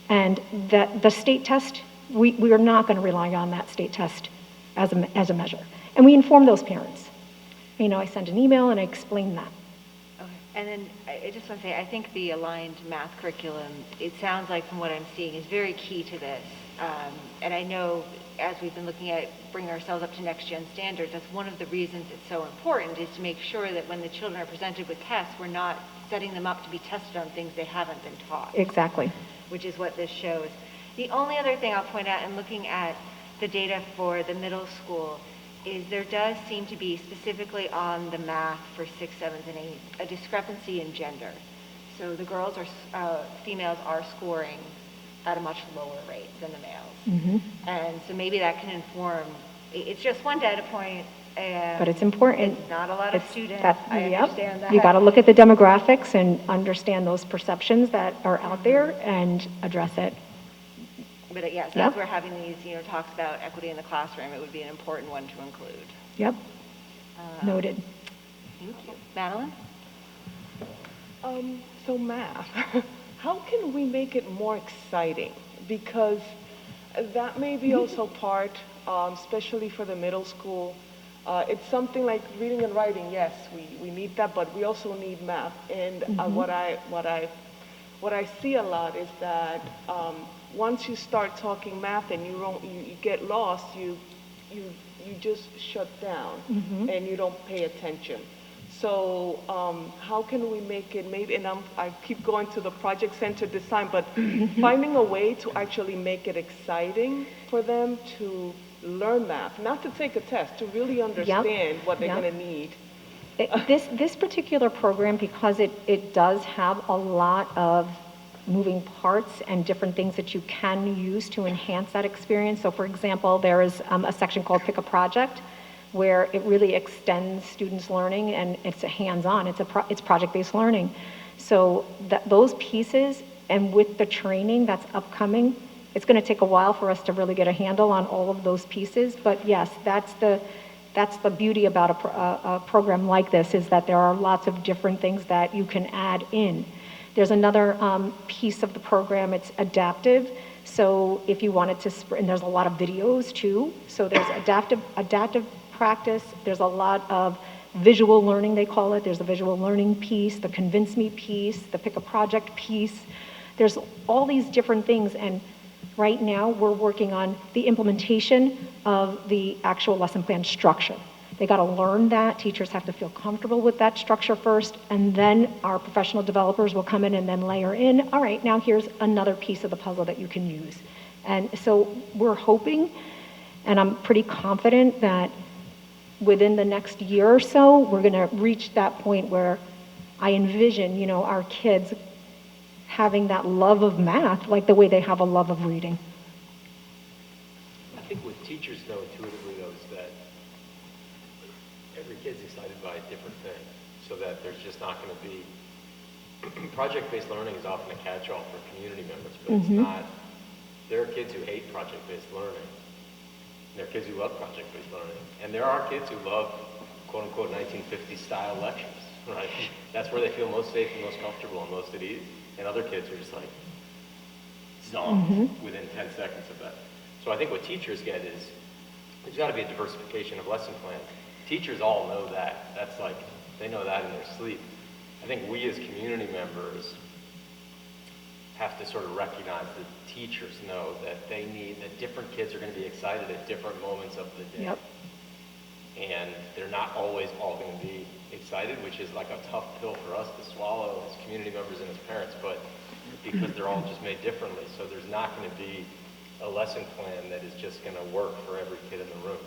And that the state test, we are not going to rely on that state test as a measure. And we inform those parents. I send an email and I explain that. Okay. And then I just want to say, I think the aligned math curriculum, it sounds like from what I'm seeing, is very key to this. And I know as we've been looking at bringing ourselves up to next gen standards, that's one of the reasons it's so important, is to make sure that when the children are presented with tests, we're not setting them up to be tested on things they haven't been taught. Exactly. Which is what this shows. The only other thing I'll point out in looking at the data for the middle school is there does seem to be, specifically on the math for 6th, 7th, and 8th, a discrepancy in gender. So the girls are, females are scoring at a much lower rate than the males. And so maybe that can inform, it's just one data point. And But it's important. It's not a lot of students. I Yep. understand that. You got to look at the demographics and understand those perceptions that are out there and address it. But yes, Yeah. as we're having these, talks about equity in the classroom, it would be an important one to include. Yep. Noted. Thank you. Madeline? So math, how can we make it more exciting? Because that may be also part, especially for the middle school. It's something like reading and writing, yes, we need that, but we also need math. And what I see a lot is that once you start talking math and you get lost, you just shut down and you don't pay attention. So how can we make it maybe, and I keep going to the project-centered design, but finding a way to actually make it exciting for them to learn math, not to take a test, to really understand what they're going to need. This particular program, because it does have a lot of moving parts and different things that you can use to enhance that experience. So for example, there is a section called Pick a Project, where it really extends students' learning, and it's a hands-on, it's project-based learning. So those pieces, and with the training that's upcoming, it's going to take a while for us to really get a handle on all of those pieces. But yes, that's the beauty about a program like this, is that there are lots of different things that you can add in. There's another piece of the program, it's adaptive. So if you wanted to, and there's a lot of videos too. So there's adaptive practice. There's a lot of visual learning, they call it. There's a visual learning piece, the convince me piece, the pick a project piece. There's all these different things, and right now we're working on the implementation of the actual lesson plan structure. They got to learn that. Teachers have to feel comfortable with that structure first, and then our professional developers will come in and then layer in, all right, now here's another piece of the puzzle that you can use. And so we're hoping, and I'm pretty confident that within the next year or so, we're going to reach that point where I envision, our kids having that love of math like the way they have a love of reading. I think what teachers know intuitively, though, is that every kid's excited by a different thing, so that there's just not going to be project-based learning is often a catch-all for community members, but it's not. There are kids who hate project-based learning. There are kids who love project-based learning. And there are kids who love, quote-unquote, 1950s style lectures, right? That's where they feel most safe and most comfortable and most at ease. And other kids are just like zonked within 10 seconds of that. So I think what teachers get is, there's got to be a diversification of lesson plans. Teachers all know that. That's like, they know that in their sleep. I think we as community members have to sort of recognize that teachers know that they need, that different kids are going to be excited at different moments of the day. Yep. And they're not always all going to be excited, which is like a tough pill for us to swallow as community members and as parents, but because they're all just made differently. So there's not going to be a lesson plan that is just going to work for every kid in the room.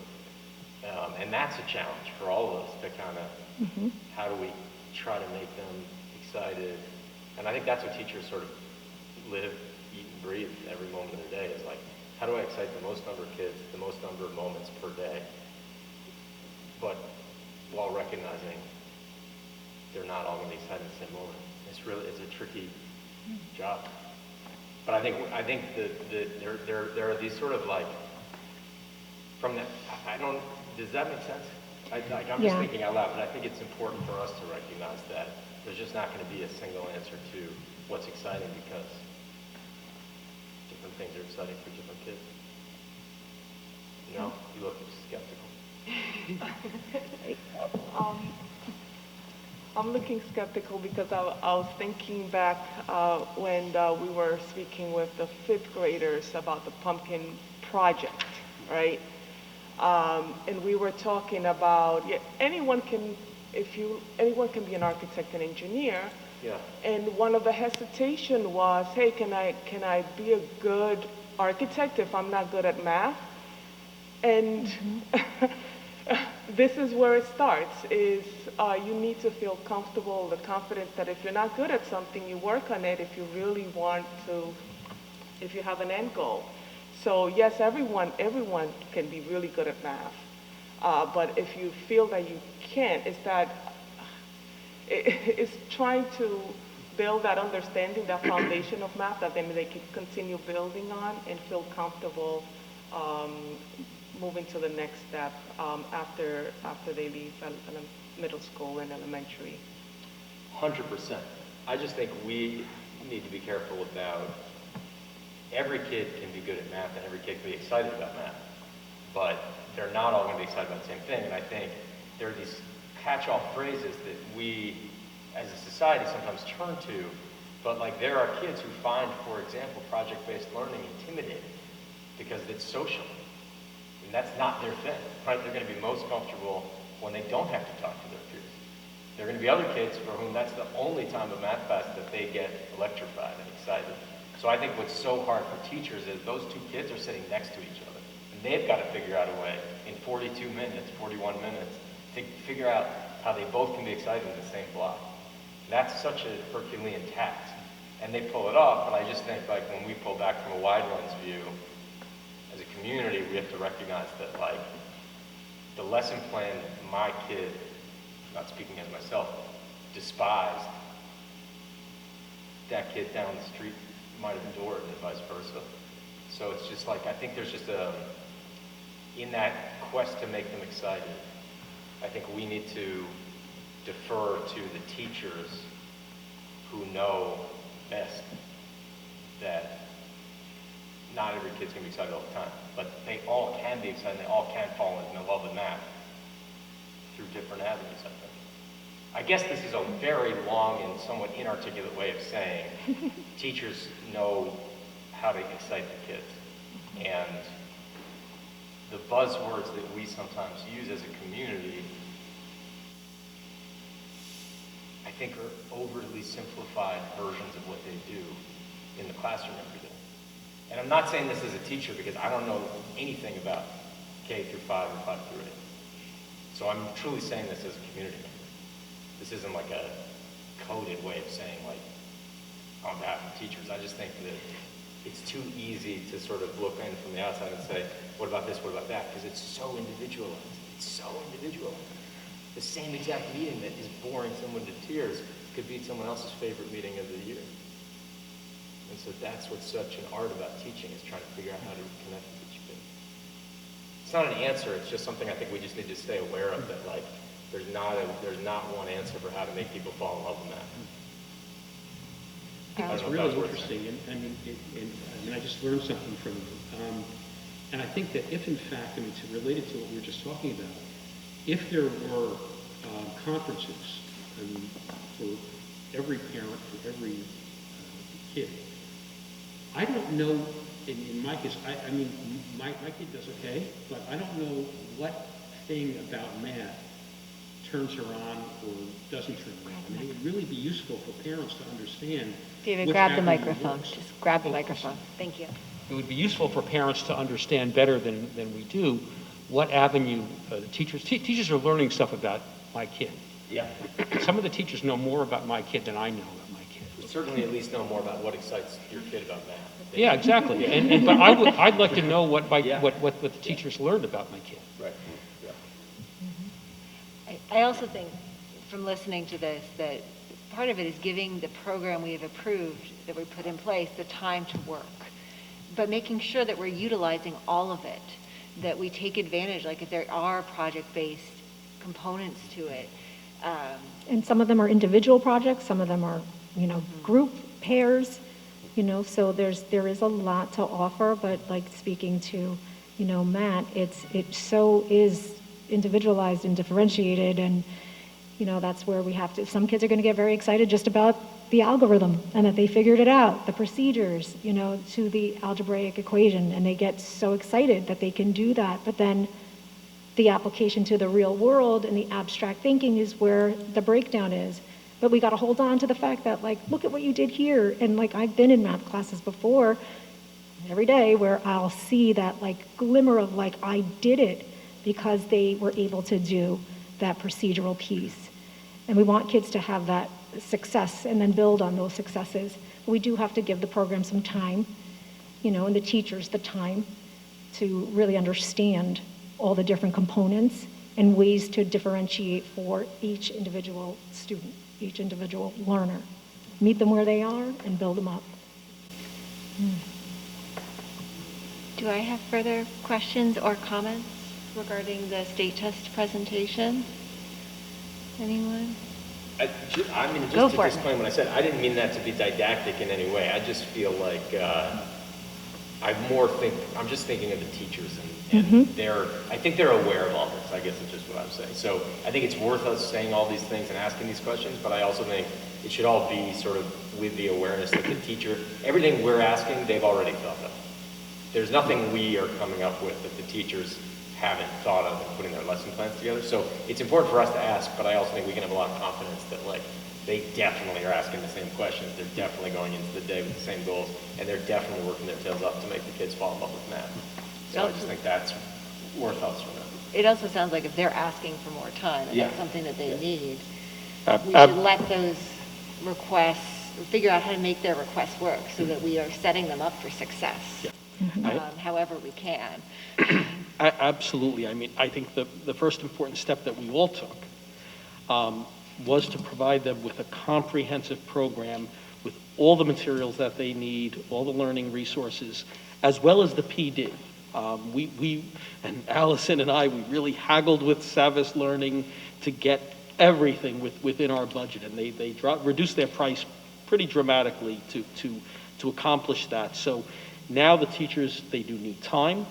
And that's a challenge for all of us to kind of, how do we try to make them excited? And I think that's what teachers sort of live, eat, and breathe every moment of their day, is like, how do I excite the most number of kids, the most number of moments per day, but while recognizing they're not all going to be excited at the same moment. It's a tricky job. But I think there are these sort of like, from that, does that make sense? I'm just thinking out loud, but I think it's important for us to recognize that there's just not going to be a single answer to what's exciting, because different things are exciting for different kids. No? You look skeptical. I'm looking skeptical because I was thinking back when we were speaking with the fifth graders about the pumpkin project, right? And we were talking about, yeah, anyone can be an architect and engineer. Yeah. And one of the hesitation was, hey, can I be a good architect if I'm not good at math? And this is where it starts, is you need to feel comfortable, the confidence that if you're not good at something, you work on it if you really want to, if you have an end goal. So yes, everyone can be really good at math. But if you feel that you can't, it's trying to build that understanding, that foundation of math that then they can continue building on and feel comfortable moving to the next step after they leave middle school and elementary. 100%. I just think we need to be careful about, every kid can be good at math and every kid can be excited about math, but they're not all going to be excited about the same thing. And I think there are these catch-all phrases that we as a society sometimes turn to, but like there are kids who find, for example, project-based learning intimidating because it's social. And that's not their thing, right? They're going to be most comfortable when they don't have to talk to their peers. There are going to be other kids for whom that's the only time of math class that they get electrified and excited. So I think what's so hard for teachers is those two kids are sitting next to each other. And they've got to figure out a way in 42 minutes, 41 minutes, to figure out how they both can be excited in the same block. That's such a Herculean task. And they pull it off, but I just think like when we pull back from a wide lens view, as a community, we have to recognize that like the lesson plan my kid, not speaking as myself, despised, that kid down the street might have endured and vice versa. So it's just like, I think there's just in that quest to make them excited, I think we need to defer to the teachers who know best that not every kid's going to be excited all the time, but they all can be excited, they all can fall in love with math through different avenues, I think. I guess this is a very long and somewhat inarticulate way of saying teachers know how to excite the kids. And the buzzwords that we sometimes use as a community, I think are overly simplified versions of what they do in the classroom every day. And I'm not saying this as a teacher because I don't know anything about K through 5 or 5 through 8. So I'm truly saying this as a community member. This isn't like a coded way of saying like on behalf of teachers. I just think that it's too easy to sort of look in from the outside and say, what about this, what about that? Because it's so individualized. It's so individualized. The same exact meeting that is boring someone to tears could be someone else's favorite meeting of the year. And so that's what's such an art about teaching, is trying to figure out how to connect with each kid. It's not an answer, it's just something I think we just need to stay aware of, that like there's not one answer for how to make people fall in love with math. I think that's really interesting, and I just learned something from you. And I think that if in fact, it's related to what we were just talking about, if there were conferences for every parent, for every kid, I don't know, in my case, my kid does okay, but I don't know what thing about math turns her on or doesn't turn her on. It would really be useful for parents to understand. David, which grab the avenue microphone. works. Just grab the microphone. Thank you. It would be useful for parents to understand better than we do what avenue teachers are learning stuff about my kid. Yeah. Some of the teachers know more about my kid than I know about my kid. We certainly at least know more about what excites your kid about math. Yeah, exactly. But I'd like to know what the teachers learned about my kid. Right. Yeah. I also think, from listening to this, that part of it is giving the program we have approved, that we put in place, the time to work, but making sure that we're utilizing all of it, that we take advantage, like if there are project-based components to it. And some of them are individual projects, some of them are, group pairs, so there is a lot to offer, but like speaking to, Matt, it so is individualized and differentiated, and You know, that's where we have to, some kids are going to get very excited just about the algorithm and that they figured it out, the procedures, you know, to the algebraic equation, and they get so excited that they can do that. But then the application to the real world and the abstract thinking is where the breakdown is. But we got to hold on to the fact that, like, look at what you did here. And like, I've been in math classes before every day where I'll see that like glimmer of like, I did it because they were able to do that procedural piece. And we want kids to have that success and then build on those successes. But we do have to give the program some time, you know, and the teachers the time to really understand all the different components and ways to differentiate for each individual student, each individual learner. Meet them where they are and build them up. Do I have further questions or comments regarding the state test presentation? Anyone? I mean, Go just to for it. disclaim what I said, I didn't mean that to be didactic in any way. I just feel like I'm just thinking of the teachers and I think they're aware of all this, I guess is just what I'm saying. So I think it's worth us saying all these things and asking these questions, but I also think it should all be sort of with the awareness that the teacher, everything we're asking, they've already thought of. There's nothing we are coming up with that the teachers haven't thought of in putting their lesson plans together. So it's important for us to ask, but I also think we can have a lot of confidence that like they definitely are asking the same questions. They're definitely going into the day with the same goals, and they're definitely working their tails off to make the kids fall in love with math. So I just think that's worth us remembering. It also sounds like if they're asking for more time, and that's something that they need, we Ab- should let those requests, figure out how to make their requests work so that we are setting them up for success, however we can. Absolutely. I mean, I think the first important step that we all took was to provide them with a comprehensive program with all the materials that they need, all the learning resources, as well as the PD. We and Allison and I, we really haggled with Savvis Learning to get everything within our budget, and they reduced their price pretty dramatically to accomplish that. So now the teachers, they do need time.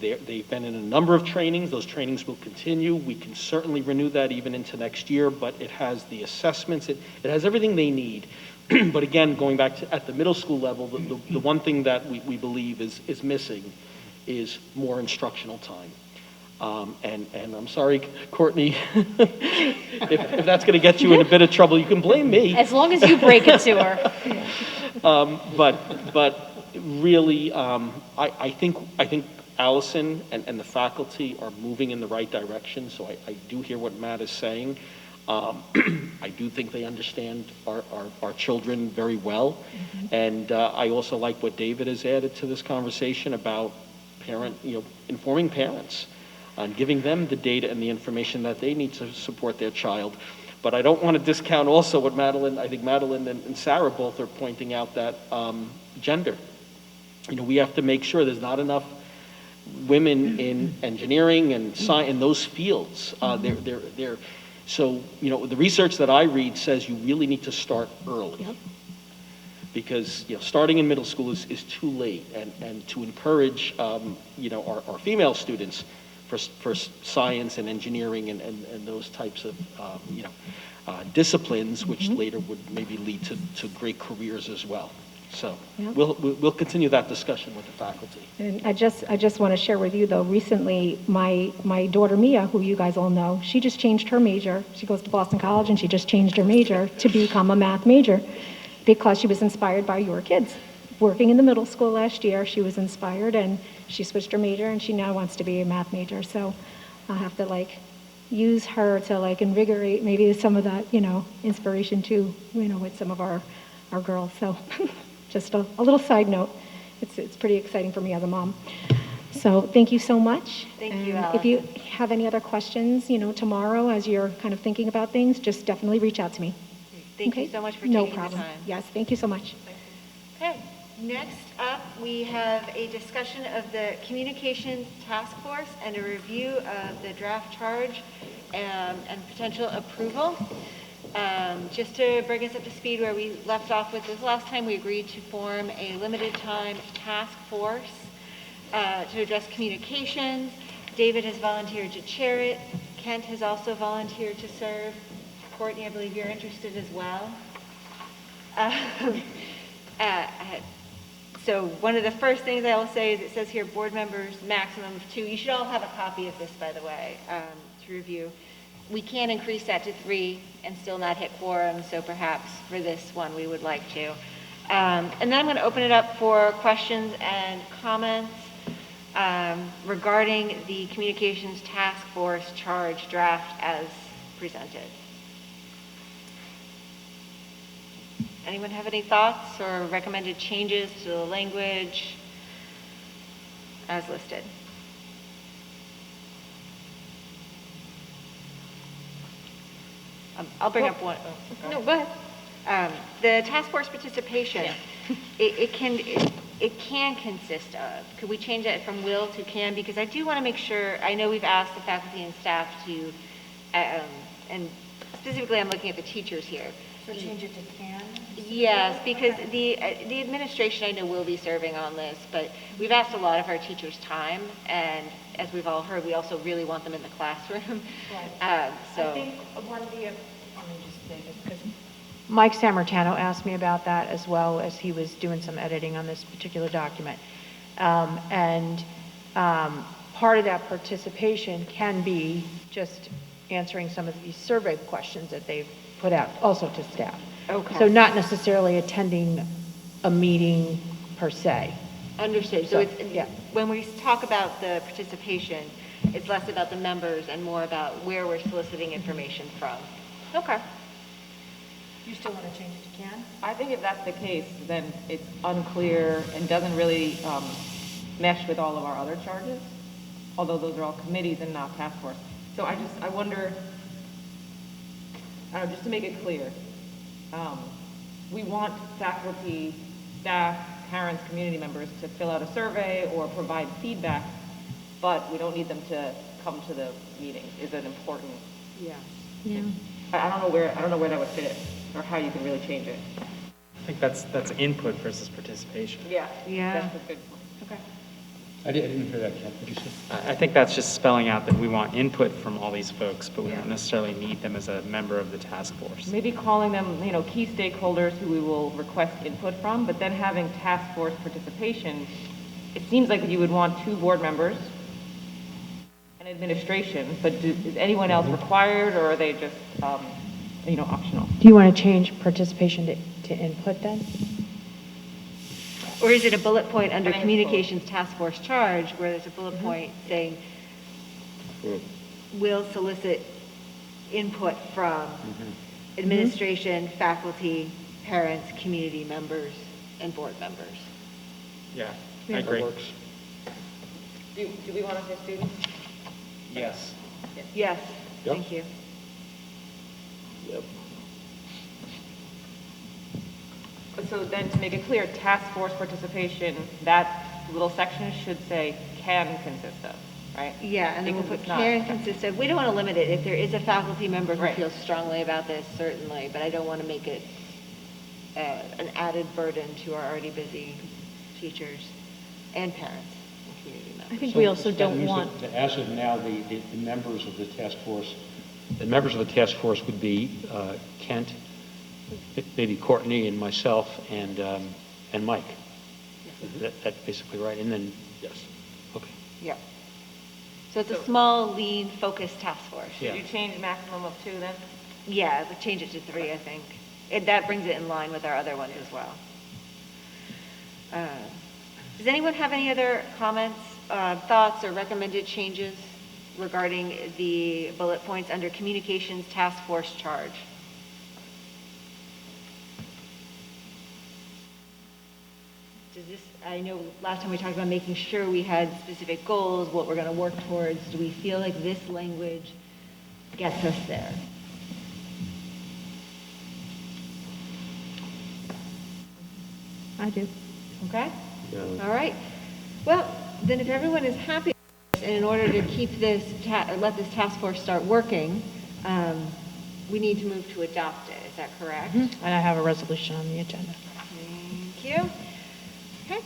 They've been in a number of trainings. Those trainings will continue. We can certainly renew that even into next year, but it has the assessments. It has everything they need. But again, going back to at the middle school level, the one thing that we believe is missing is more instructional time. And I'm sorry, Courtney, if that's going to get you in a bit of trouble, you can blame me. As long as you break it to her. But really, I think Allison and the faculty are moving in the right direction. So I do hear what Matt is saying. I do think they understand our children very well. And I also like what David has added to this conversation about informing parents and giving them the data and the information that they need to support their child. But I don't want to discount also what I think Madeline and Sarah both are pointing out, that gender. We have to make sure there's not enough women in engineering and science, in those fields. So, the research that I read says you really need to start early. Yep. Because, starting in middle school is too late. And to encourage, our female students for science and engineering and those types of, disciplines, which later would maybe lead to great careers as well. So we'll continue that discussion with the faculty. And I just want to share with you, though, recently my daughter Mia, who you guys all know, she just changed her major. She goes to Boston College, and she just changed her major to become a math major because she was inspired by your kids. Working in the middle school last year, she was inspired, and she switched her major, and she now wants to be a math major. So I'll have to use her to invigorate maybe some of that, inspiration too, with some of our girls. So just a little side note. It's pretty exciting for me as a mom. So thank you so much. Thank you, And Allison. if you have any other questions, tomorrow as you're kind of thinking about things, just definitely reach out to me. Thank you Okay? so much for No taking the problem. time. Yes, thank you so much. Okay, next up, we have a discussion of the Communications Task Force and a review of the draft charge and potential approval. Just to bring us up to speed where we left off with this last time, we agreed to form a limited time task force to address communications. David has volunteered to chair it. Kent has also volunteered to serve. Courtney, I believe you're interested as well. Uh, So one of the first things I will say is it says here, board members, maximum of 2. You should all have a copy of this, by the way, to review. We can increase that to 3 and still not hit quorum, so perhaps for this one we would like to. And then I'm going to open it up for questions and comments regarding the Communications Task Force charge draft as presented. Anyone have any thoughts or recommended changes to the language as listed? I'll bring up one. No, go ahead. The task force participation, it can consist of, could we change that from will to can? Because I do want to make sure, I know we've asked the faculty and staff to, and specifically I'm looking at the teachers here. So change it to can? Yes, because the administration I know will be serving on this, but we've asked a lot of our teachers' time, and as we've all heard, we also really want them in the classroom. Right. So I think one of the, let me just say this, because Mike Sammartano asked me about that as well as he was doing some editing on this particular document. Part of that participation can be just answering some of these survey questions that they've put out also to staff. Okay. So not necessarily attending a meeting per se. understood. So it's, yeah. when we talk about the participation, it's less about the members and more about where we're soliciting information from. Okay. You still want to change it to can? I think if that's the case, then it's unclear and doesn't really mesh with all of our other charges, although those are all committees and not task force. So I wonder, just to make it clear, we want faculty, staff, parents, community members to fill out a survey or provide feedback, but we don't need them to come to the meetings. Is it important? Yeah. Yeah. I don't know where that would fit or how you can really change it. I think that's input versus participation. Yeah. Yeah. That's a good point. Okay. I didn't hear that, Ken. What did you say? I think that's just spelling out that we want input from all these folks, but we don't necessarily need them as a member of the task force. Maybe calling them, key stakeholders who we will request input from, but then having task force participation, it seems like you would want 2 board members and administration, but is anyone else required, or are they just, optional? Do you want to change participation to input then? Or is it a bullet point under I think communications task force charge where there's a bullet point saying, will solicit input from administration, faculty, parents, community members, and board members? Yeah, I That agree. works. Do we want to say students? Yes. Yes, Yep. thank you. Yep. So then, to make it clear, task force participation, that little section should say can consist of, right? Yeah, and then we'll Because put it's not- can consist of, we don't want to limit it. If there is a faculty member who Right. feels strongly about this, certainly, but I don't want to make it an added burden to our already busy teachers and parents and community members. I think we also So that don't means want, that As of now, the members of the task force, would be Kent, maybe Courtney and myself and Mike. That's basically right. And then, Yes. okay. Yeah. So it's a small, lean, focused task force. Yeah. Should you change maximum of 2 then? Yeah, we'll change it to 3, I think. That brings it in line with our other ones as well. Does anyone have any other comments, thoughts, or recommended changes regarding the bullet points under communications task force charge? Does this, I know last time we talked about making sure we had specific goals, what we're going to work towards. Do we feel like this language gets us there? I do. Okay? Yeah. All right. Well, then if everyone is happy, and in order to keep this, or let this task force start working, we need to move to adopt it. Is that correct? And I have a resolution on the agenda. Thank you. Okay.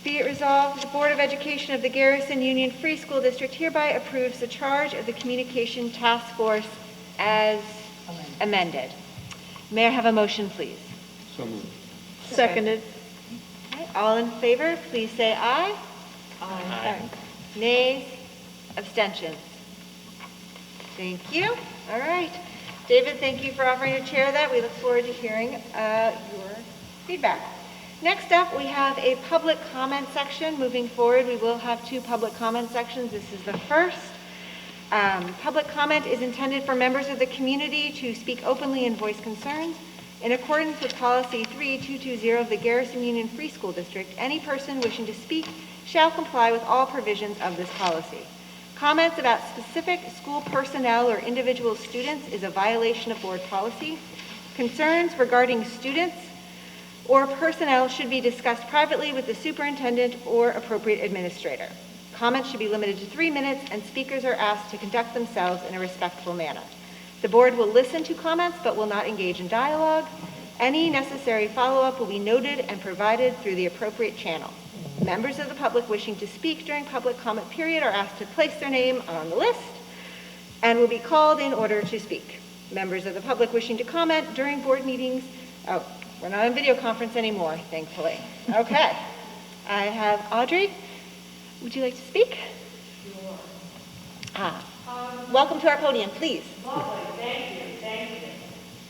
Be it resolved, the Board of Education of the Garrison Union Free School District hereby approves the charge of the Communication Task Force as amended. May I have a motion, please? So moved. Seconded. Okay, all in favor, please say aye. Aye. Nays? Abstentions? Thank you. All right. David, thank you for offering to chair that. We look forward to hearing your feedback. Next up, we have a public comment section. Moving forward, we will have 2 public comment sections. This is the first. Public comment is intended for members of the community to speak openly and voice concerns. In accordance with Policy 3220 of the Garrison Union Free School District, any person wishing to speak shall comply with all provisions of this policy. Comments about specific school personnel or individual students is a violation of board policy. Concerns regarding students or personnel should be discussed privately with the superintendent or appropriate administrator. Comments should be limited to 3 minutes, and speakers are asked to conduct themselves in a respectful manner. The board will listen to comments but will not engage in dialogue. Any necessary follow-up will be noted and provided through the appropriate channel. Members of the public wishing to speak during public comment period are asked to place their name on the list and will be called in order to speak. Members of the public wishing to comment during board meetings, we're not on video conference anymore, thankfully. Okay. I have Audrey. Would you like to speak? Sure. Welcome to our podium, please. Lovely, thank you.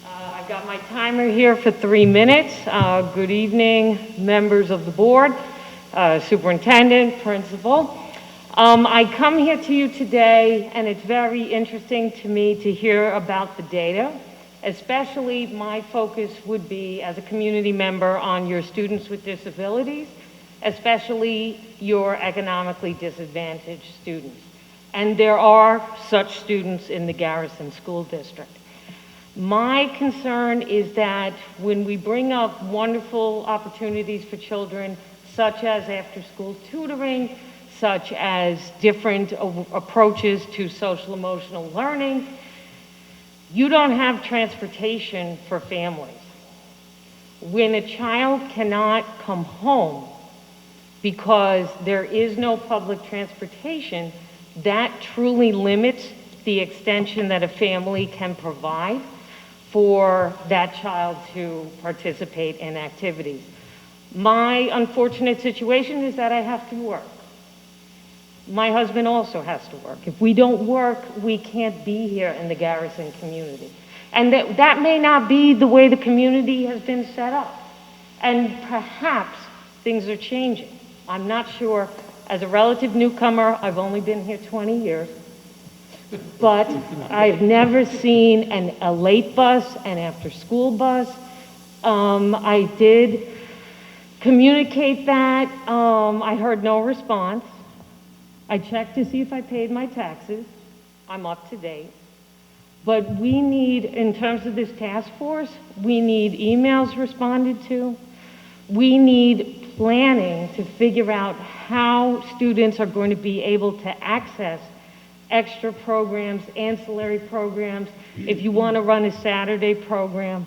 I've got my timer here for 3 minutes. Good evening, members of the board, superintendent, principal. I come here to you today, and it's very interesting to me to hear about the data. Especially my focus would be as a community member on your students with disabilities, especially your economically disadvantaged students. And there are such students in the Garrison School District. My concern is that when we bring up wonderful opportunities for children, such as after-school tutoring, such as different approaches to social-emotional learning, you don't have transportation for families. When a child cannot come home because there is no public transportation, that truly limits the extension that a family can provide for that child to participate in activities. My unfortunate situation is that I have to work. My husband also has to work. If we don't work, we can't be here in the Garrison community. And that may not be the way the community has been set up. And perhaps things are changing. I'm not sure. As a relative newcomer, I've only been here 20 years. But I've never seen a late bus, an after-school bus. I did communicate that. I heard no response. I checked to see if I paid my taxes. I'm up to date. But we need, in terms of this task force, we need emails responded to. We need planning to figure out how students are going to be able to access extra programs, ancillary programs, if you want to run a Saturday program.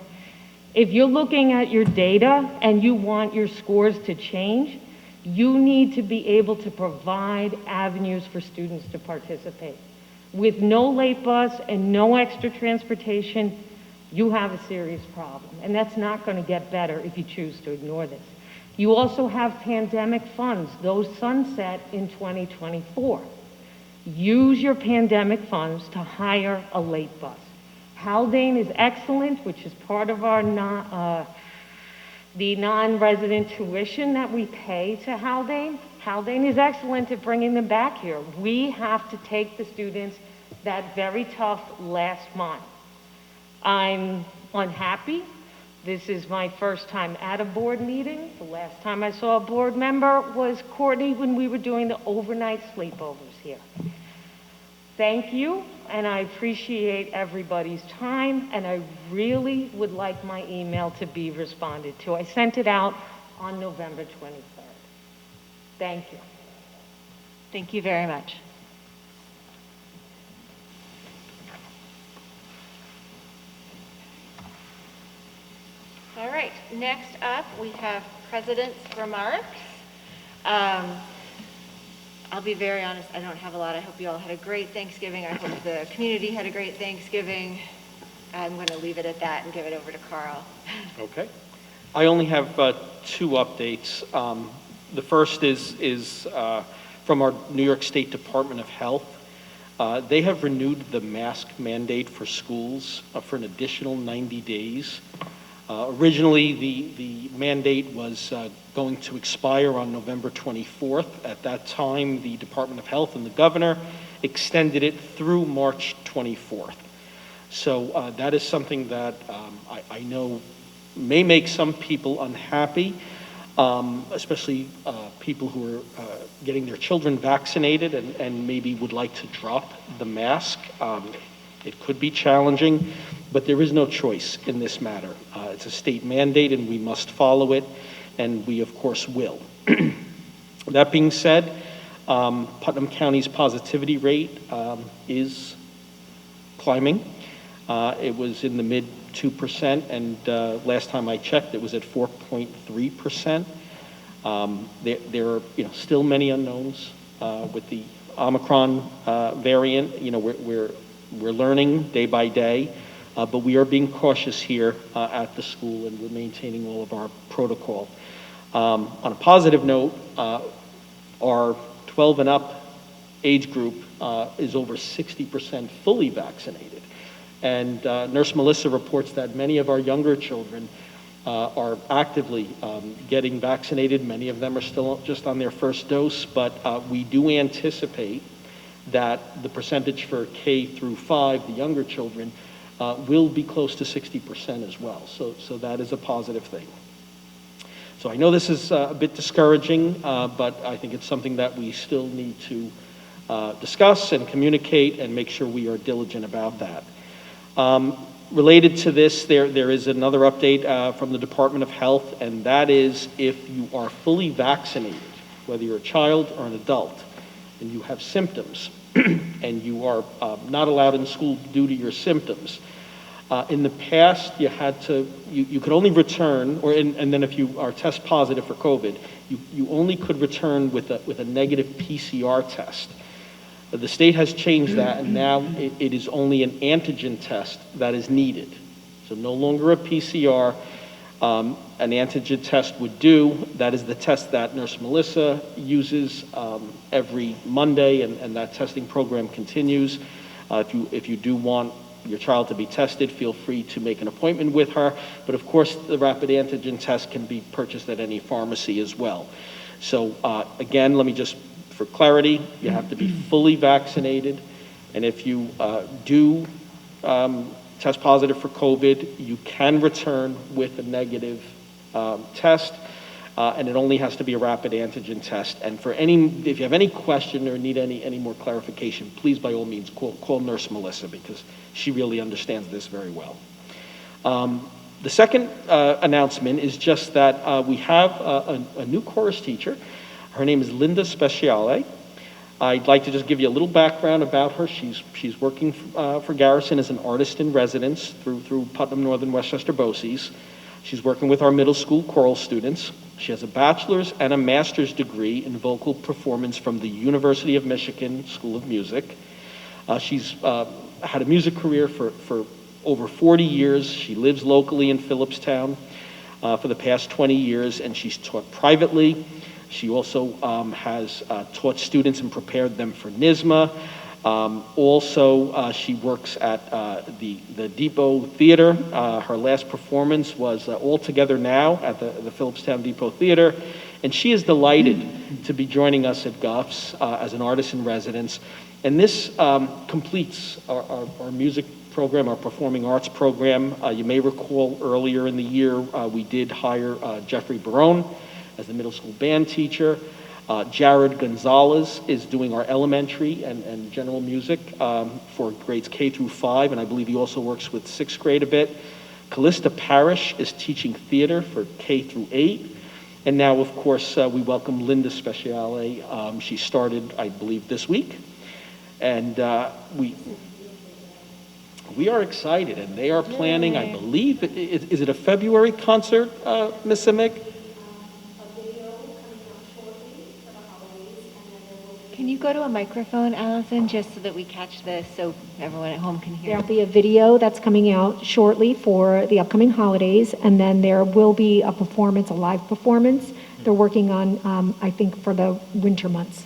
If you're looking at your data and you want your scores to change, you need to be able to provide avenues for students to participate. With no late bus and no extra transportation, you have a serious problem. And that's not going to get better if you choose to ignore this. You also have pandemic funds. Those sunset in 2024. Use your pandemic funds to hire a late bus. Haldane is excellent, which is part of our the non-resident tuition that we pay to Haldane. Haldane is excellent at bringing them back here. We have to take the students that very tough last mile. I'm unhappy. This is my first time at a board meeting. The last time I saw a board member was Courtney when we were doing the overnight sleepovers here. Thank you, and I appreciate everybody's time, and I really would like my email to be responded to. I sent it out on November 23rd. Thank you. Thank you very much. All right, next up we have President's remarks. I'll be very honest, I don't have a lot. I hope you all had a great Thanksgiving. I hope the community had a great Thanksgiving. I'm going to leave it at that and give it over to Carl. Okay. I only have two updates. The first is from our New York State Department of Health. They have renewed the mask mandate for schools for an additional 90 days. Originally, the mandate was going to expire on November 24th. At that time, the Department of Health and the governor extended it through March 24th. So that is something that I know may make some people unhappy, especially people who are getting their children vaccinated and maybe would like to drop the mask. It could be challenging, but there is no choice in this matter. It's a state mandate and we must follow it, and we of course will. That being said, Putnam County's positivity rate is climbing. It was in the mid 2%, and last time I checked, it was at 4.3%. There are still many unknowns with the Omicron variant. We're learning day by day, but we are being cautious here at the school, and we're maintaining all of our protocol. On a positive note, our 12 and up age group is over 60% fully vaccinated. And Nurse Melissa reports that many of our younger children are actively getting vaccinated. Many of them are still just on their first dose, but we do anticipate that the percentage for K through 5, the younger children, will be close to 60% as well. So that is a positive thing. So I know this is a bit discouraging, but I think it's something that we still need to discuss and communicate and make sure we are diligent about that. Related to this, there is another update from the Department of Health, and that is if you are fully vaccinated, whether you're a child or an adult, and you have symptoms, and you are not allowed in school due to your symptoms. In the past, you could only return, and then if you are test positive for COVID, you only could return with a negative PCR test. The state has changed that, and now it is only an antigen test that is needed. So no longer a PCR, an antigen test would do. That is the test that Nurse Melissa uses every Monday, and that testing program continues. If you do want your child to be tested, feel free to make an appointment with her. But of course, the rapid antigen test can be purchased at any pharmacy as well. So again, let me just, for clarity, you have to be fully vaccinated. And if you do test positive for COVID, you can return with a negative test. And it only has to be a rapid antigen test. And if you have any question or need any more clarification, please by all means call Nurse Melissa, because she really understands this very well. The second announcement is just that we have a new chorus teacher. Her name is Linda Speciale. I'd like to just give you a little background about her. She's working for Garrison as an artist in residence through Putnam Northern Westchester BOCES. She's working with our middle school choral students. She has a bachelor's and a master's degree in vocal performance from the University of Michigan School of Music. She's had a music career for over 40 years. She lives locally in Phillipstown for the past 20 years, and she's taught privately. She also has taught students and prepared them for NYSSMA. Also, she works at the Depot Theater. Her last performance was All Together Now at the Phillipstown Depot Theater. And she is delighted to be joining us at Guff's as an artist in residence. And this completes our music program, our performing arts program. You may recall earlier in the year, we did hire Jeffrey Barone as the middle school band teacher. Jared Gonzalez is doing our elementary and general music for grades K through 5, and I believe he also works with 6th grade a bit. Callista Parrish is teaching theater for K through 8. And now, of course, we welcome Linda Speciale. She started, I believe, this week. And we are excited, and they are planning, I believe, is it a February concert, Miss Emig? go to a microphone, Allison, just so that we catch this, so everyone at home can hear? There'll be a video that's coming out shortly for the upcoming holidays, and then there will be a performance, a live performance. They're working on, I think, for the winter months,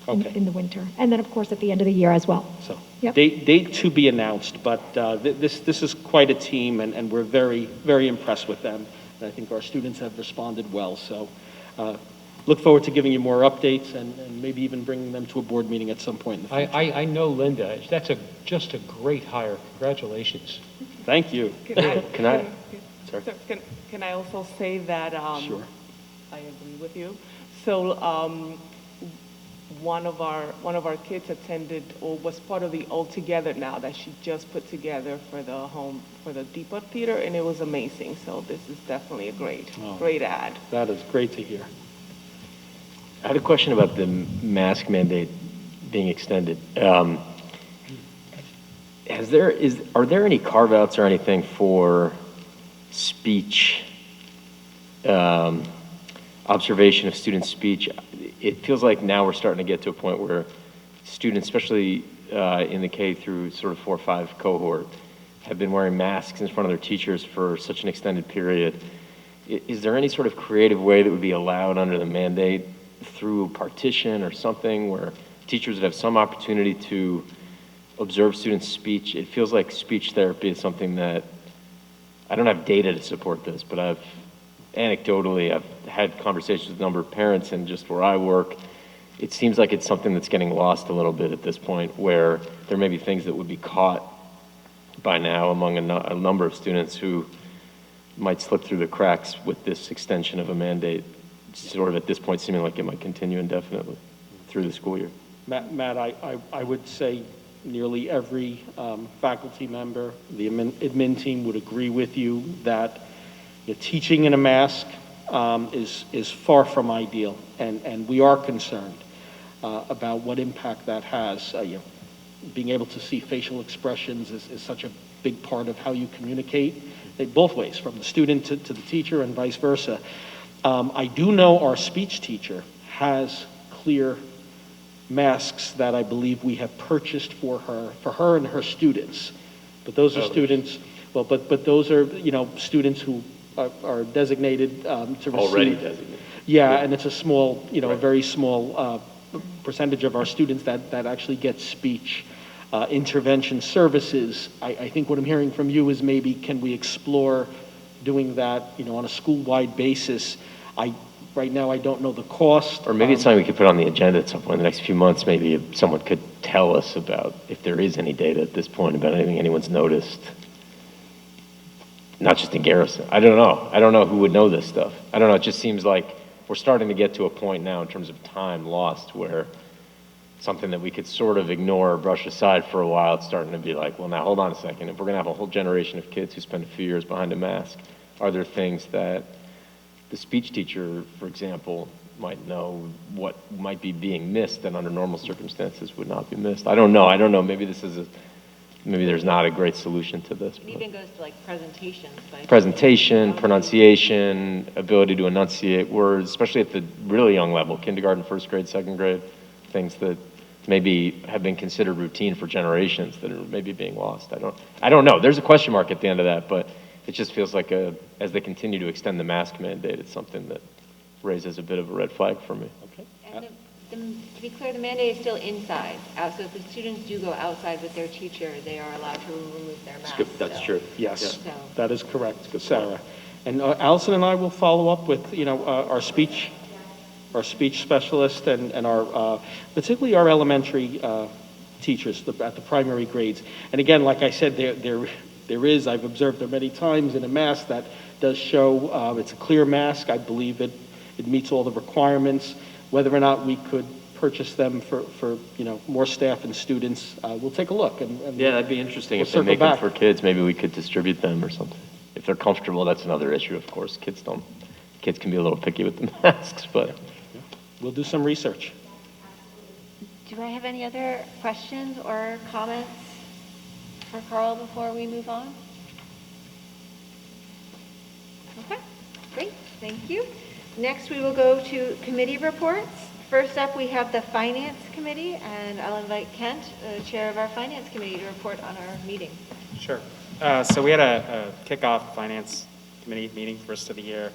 Okay. in the winter. And then, of course, at the end of the year as well. So, Yep. date to be announced, but this is quite a team, and we're very, very impressed with them. And I think our students have responded well, so look forward to giving you more updates and maybe even bringing them to a board meeting at some point in the future. I know Linda. That's just a great hire. Congratulations. Thank you. Can I also say that Sure. I agree with you. So one of our kids attended or was part of the All Together Now that she just put together for the Depot Theater, and it was amazing. So this is definitely a great ad. That is great to hear. I had a question about the mask mandate being extended. Are there any carve-outs or anything for speech, observation of student speech? It feels like now we're starting to get to a point where students, especially in the K through sort of 4 or 5 cohort, have been wearing masks in front of their teachers for such an extended period. Is there any sort of creative way that would be allowed under the mandate through partition or something where teachers would have some opportunity to observe students' speech? It feels like speech therapy is something that, I don't have data to support this, but I've had conversations with a number of parents, and just where I work, it seems like it's something that's getting lost a little bit at this point, where there may be things that would be caught by now among a number of students who might slip through the cracks with this extension of a mandate, sort of at this point seeming like it might continue indefinitely through the school year. Matt, I would say nearly every faculty member, the admin team would agree with you that teaching in a mask is far from ideal, and we are concerned about what impact that has. Being able to see facial expressions is such a big part of how you communicate, both ways, from the student to the teacher and vice versa. I do know our speech teacher has clear masks that I believe we have purchased for her and her students. But those are students, but those are, students who are designated to receive. Already designated. Yeah, and it's a small, a very small percentage of our students that actually get speech intervention services. I think what I'm hearing from you is maybe can we explore doing that, on a school-wide basis. Right now, I don't know the cost. Or maybe it's something we could put on the agenda at some point in the next few months. Maybe if someone could tell us about if there is any data at this point about anything anyone's noticed. Not just in Garrison. I don't know. I don't know who would know this stuff. I don't know. It just seems like we're starting to get to a point now in terms of time lost where something that we could sort of ignore or brush aside for a while, it's starting to be like, well, now hold on a second. If we're going to have a whole generation of kids who spend a few years behind a mask, are there things that the speech teacher, for example, might know what might be being missed that under normal circumstances would not be missed? I don't know. Maybe there's not a great solution to this. It even goes to like presentations. Presentation, pronunciation, ability to enunciate words, especially at the really young level, kindergarten, first grade, second grade, things that maybe have been considered routine for generations that are maybe being lost. I don't know. There's a question mark at the end of that, but it just feels like as they continue to extend the mask mandate, it's something that raises a bit of a red flag for me. Okay. And to be clear, the mandate is still inside. So if the students do go outside with their teacher, they are allowed to remove their mask. That's true. Yes, Yeah. that is correct, Sarah. And Allison and I will follow up with, our speech specialist and our, particularly our elementary teachers at the primary grades. And again, like I said, there is, I've observed there many times in a mask that does show, it's a clear mask. I believe it meets all the requirements. Whether or not we could purchase them for more staff and students, we'll take a look. And Yeah, that'd be interesting. we'll If they make them back. for kids, maybe we could distribute them or something. If they're comfortable, that's another issue, of course. Kids can be a little picky with the masks, but. We'll do some research. Do I have any other questions or comments for Carl before we move on? Okay, great, thank you. Next, we will go to committee reports. First up, we have the Finance Committee, and I'll invite Kent, Chair of our Finance Committee, to report on our meeting. Sure. So we had a kickoff Finance Committee meeting, first of the year.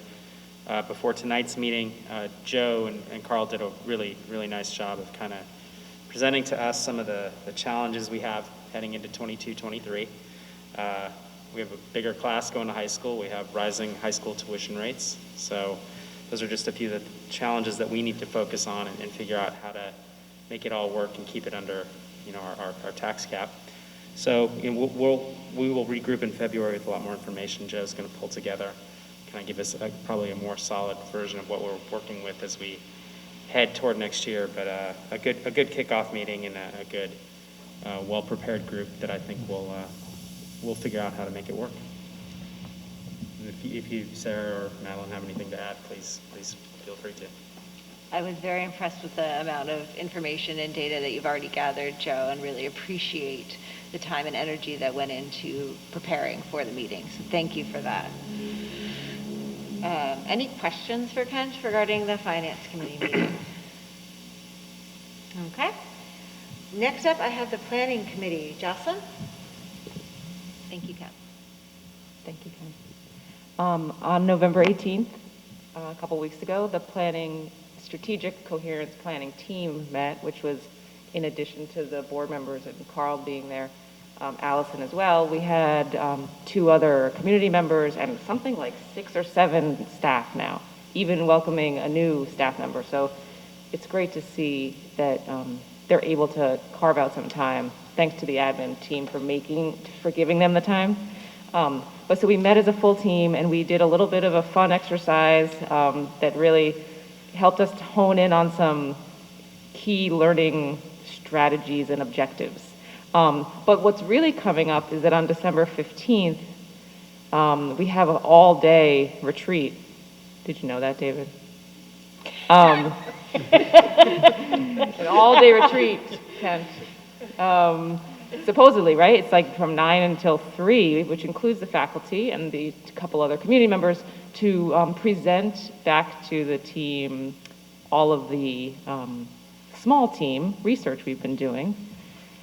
Before tonight's meeting, Joe and Carl did a really, really nice job of kind of presenting to us some of the challenges we have heading into 22-23. We have a bigger class going to high school. We have rising high school tuition rates. So those are just a few of the challenges that we need to focus on and figure out how to make it all work and keep it under, our tax cap. So we will regroup in February with a lot more information. Joe's going to pull together, kind of give us probably a more solid version of what we're working with as we head toward next year. But a good kickoff meeting and a good, well-prepared group that I think we'll figure out how to make it work. And if you, Sarah or Madeline, have anything to add, please feel free to. I was very impressed with the amount of information and data that you've already gathered, Joe, and really appreciate the time and energy that went into preparing for the meeting. So thank you for that. Any questions for Kent regarding the Finance Committee meeting? Okay. Next up, I have the Planning Committee. Jocelyn? Thank you, Kent. Thank you, Ken. On November 18th, a couple weeks ago, the Strategic Coherence Planning team met, which was in addition to the board members and Carl being there, Allison as well. We had 2 other community members and something like 6 or 7 staff now, even welcoming a new staff member. So it's great to see that they're able to carve out some time, thanks to the admin team for giving them the time. But so we met as a full team and we did a little bit of a fun exercise that really helped us to hone in on some key learning strategies and objectives. But what's really coming up is that on December 15th, we have an all-day retreat. Did you know that, David? An all-day retreat, Kent. Supposedly, right? It's like from 9 until 3, which includes the faculty and the couple other community members, to present back to the team all of the small team research we've been doing,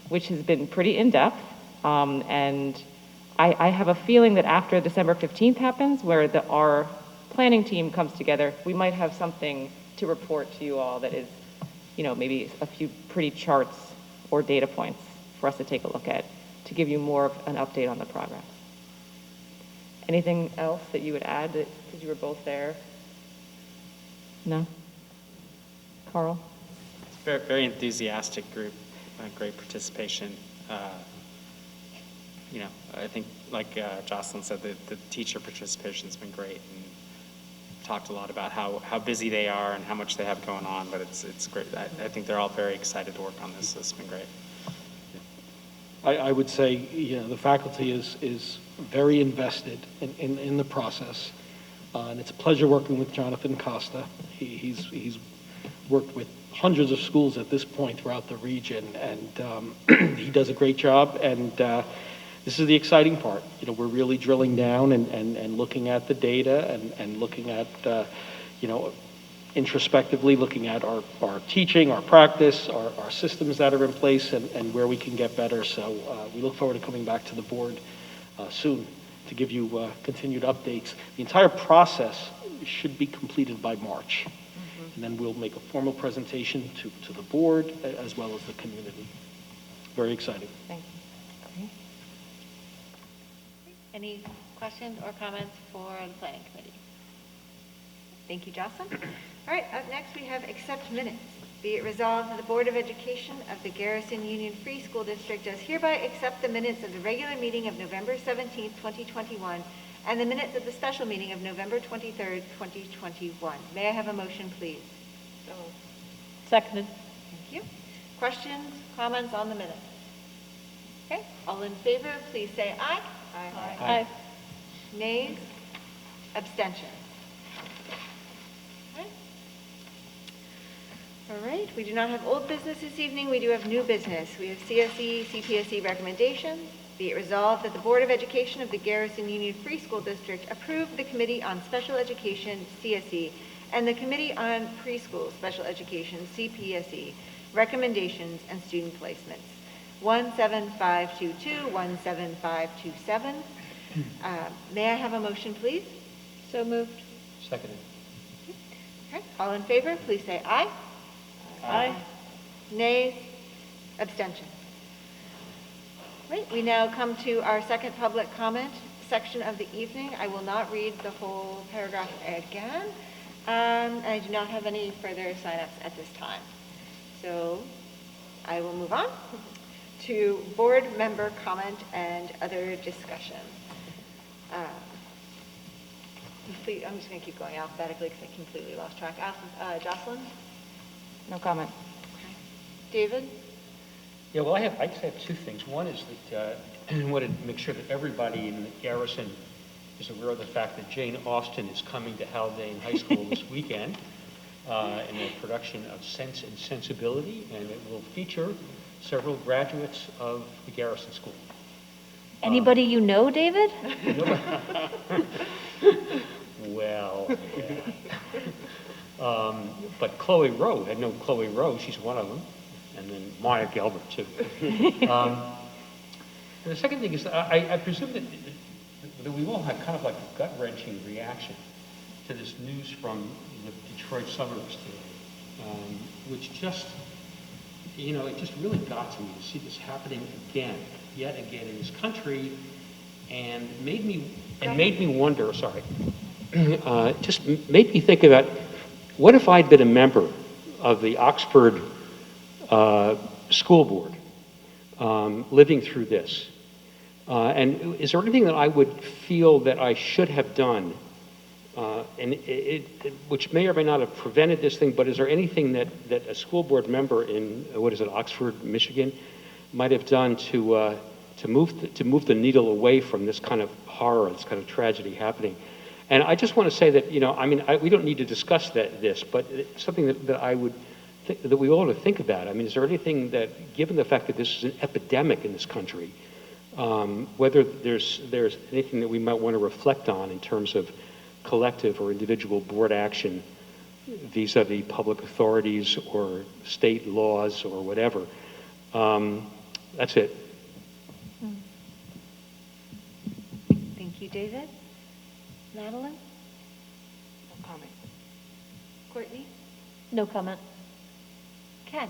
which has been pretty in-depth. And I have a feeling that after December 15th happens, where our planning team comes together, we might have something to report to you all that is, maybe a few pretty charts or data points for us to take a look at, to give you more of an update on the progress. Anything else that you would add, because you were both there? No? Carl? It's a very, very enthusiastic group, great participation. I think, like Jocelyn said, the teacher participation has been great, and talked a lot about how busy they are and how much they have going on, but it's great. I think they're all very excited to work on this, so it's been great. I would say, the faculty is very invested in the process. And it's a pleasure working with Jonathan Costa. He's worked with hundreds of schools at this point throughout the region, and he does a great job. And this is the exciting part. We're really drilling down and looking at the data and looking at, introspectively looking at our teaching, our practice, our systems that are in place, and where we can get better. So we look forward to coming back to the board soon to give you continued updates. The entire process should be completed by March. Mm-hmm. And then we'll make a formal presentation to the board as well as the community. Very exciting. Thank you. Okay. Any questions or comments for the Planning Committee? Thank you, Jocelyn. All right, up next we have accept minutes. Be it resolved that the Board of Education of the Garrison Union Free School District does hereby accept the minutes of the regular meeting of November 17th, 2021, and the minutes of the special meeting of November 23rd, 2021. May I have a motion, please? So, Seconded. Thank you. Questions, comments on the minutes? Okay, all in favor, please say aye. Aye. Aye. Nays? Abstentions? Okay. All right, we do not have old business this evening. We do have new business. We have CPSE Recommendations. Be it resolved that the Board of Education of the Garrison Union Free School District approve the Committee on Special Education, CSE, and the Committee on Preschool Special Education, CPSE, Recommendations and Student Placements, 17522, 17527. May I have a motion, please? So moved. Seconded. Okay, all in favor, please say aye. Aye. Nays? Abstentions? Right, we now come to our second public comment section of the evening. I will not read the whole paragraph again. And I do not have any further signups at this time. So I will move on to board member comment and other discussion. I'm just going to keep going alphabetically because I completely lost track. Jocelyn? No comment. Okay. David? Yeah, well, I just have two things. One is that I want to make sure that everybody in Garrison is aware of the fact that Jane Austen is coming to Haldane High School this weekend in a production of Sense and Sensibility, and it will feature several graduates of the Garrison School. Anybody you know, David? Well, yeah. But Chloe Rowe, I know Chloe Rowe, she's one of them, and then Maya Gelber, too. And the second thing is, I presume that we all had kind of like a gut-wrenching reaction to this news from the Detroit suburbs today, which just, it just really got to me to see this happening yet again in this country, and made me wonder, just made me think about, what if I'd been a member of the Oxford school board living through this? And is there anything that I would feel that I should have done, which may or may not have prevented this thing, but is there anything that a school board member in, Oxford, Michigan, might have done to move the needle away from this kind of horror, this kind of tragedy happening? And I just want to say that, we don't need to discuss this, but it's something that I would think that we ought to think about. I mean, is there anything that, given the fact that this is an epidemic in this country, whether there's anything that we might want to reflect on in terms of collective or individual board action vis-a-vis public authorities or state laws or whatever. That's it. Thank you, David. Madeline? No comment. Courtney? No comment. Ken?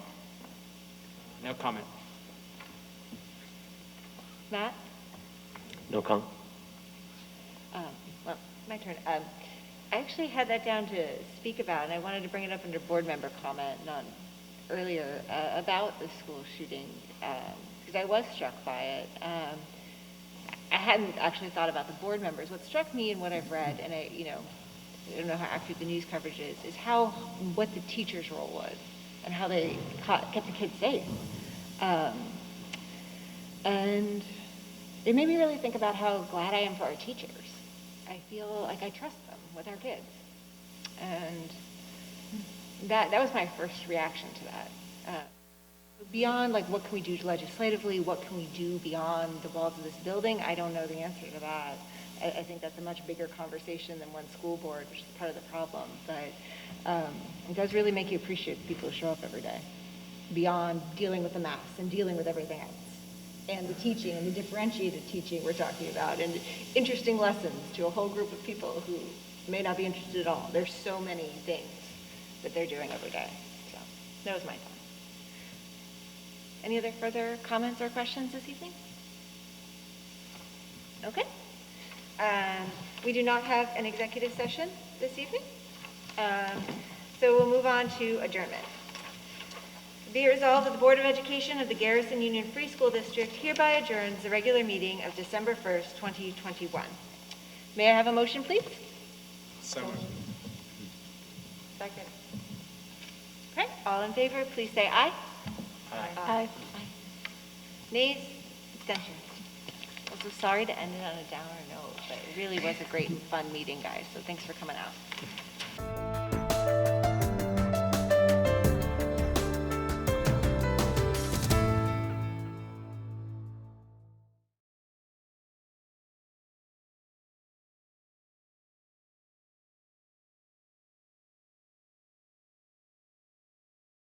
No comment. Matt? No comment. Well, my turn. I actually had that down to speak about, and I wanted to bring it up under board member comment, not earlier, about the school shooting, because I was struck by it. I hadn't actually thought about the board members. What struck me and what I've read, and I don't know how accurate the news coverage is what the teacher's role was and how they kept the kids safe. And it made me really think about how glad I am for our teachers. I feel like I trust them with our kids. And that was my first reaction to that. Beyond, what can we do legislatively? What can we do beyond the walls of this building? I don't know the answer to that. I think that's a much bigger conversation than one school board, which is part of the problem. But it does really make you appreciate the people who show up every day, beyond dealing with the mass and dealing with everything else. And the teaching and the differentiated teaching we're talking about, and interesting lessons to a whole group of people who may not be interested at all. There's so many things that they're doing every day. So that was my thought. Any other further comments or questions this evening? Okay. We do not have an executive session this evening. So we'll move on to adjournment. Be it resolved that the Board of Education of the Garrison Union Free School District hereby adjourns the regular meeting of December 1st, 2021. May I have a motion, please? So moved. Second. Okay, all in favor, please say aye. Aye. Nays? Abstentions? I'm so sorry to end it on a downer note, but it really was a great and fun meeting, guys, so thanks for coming out.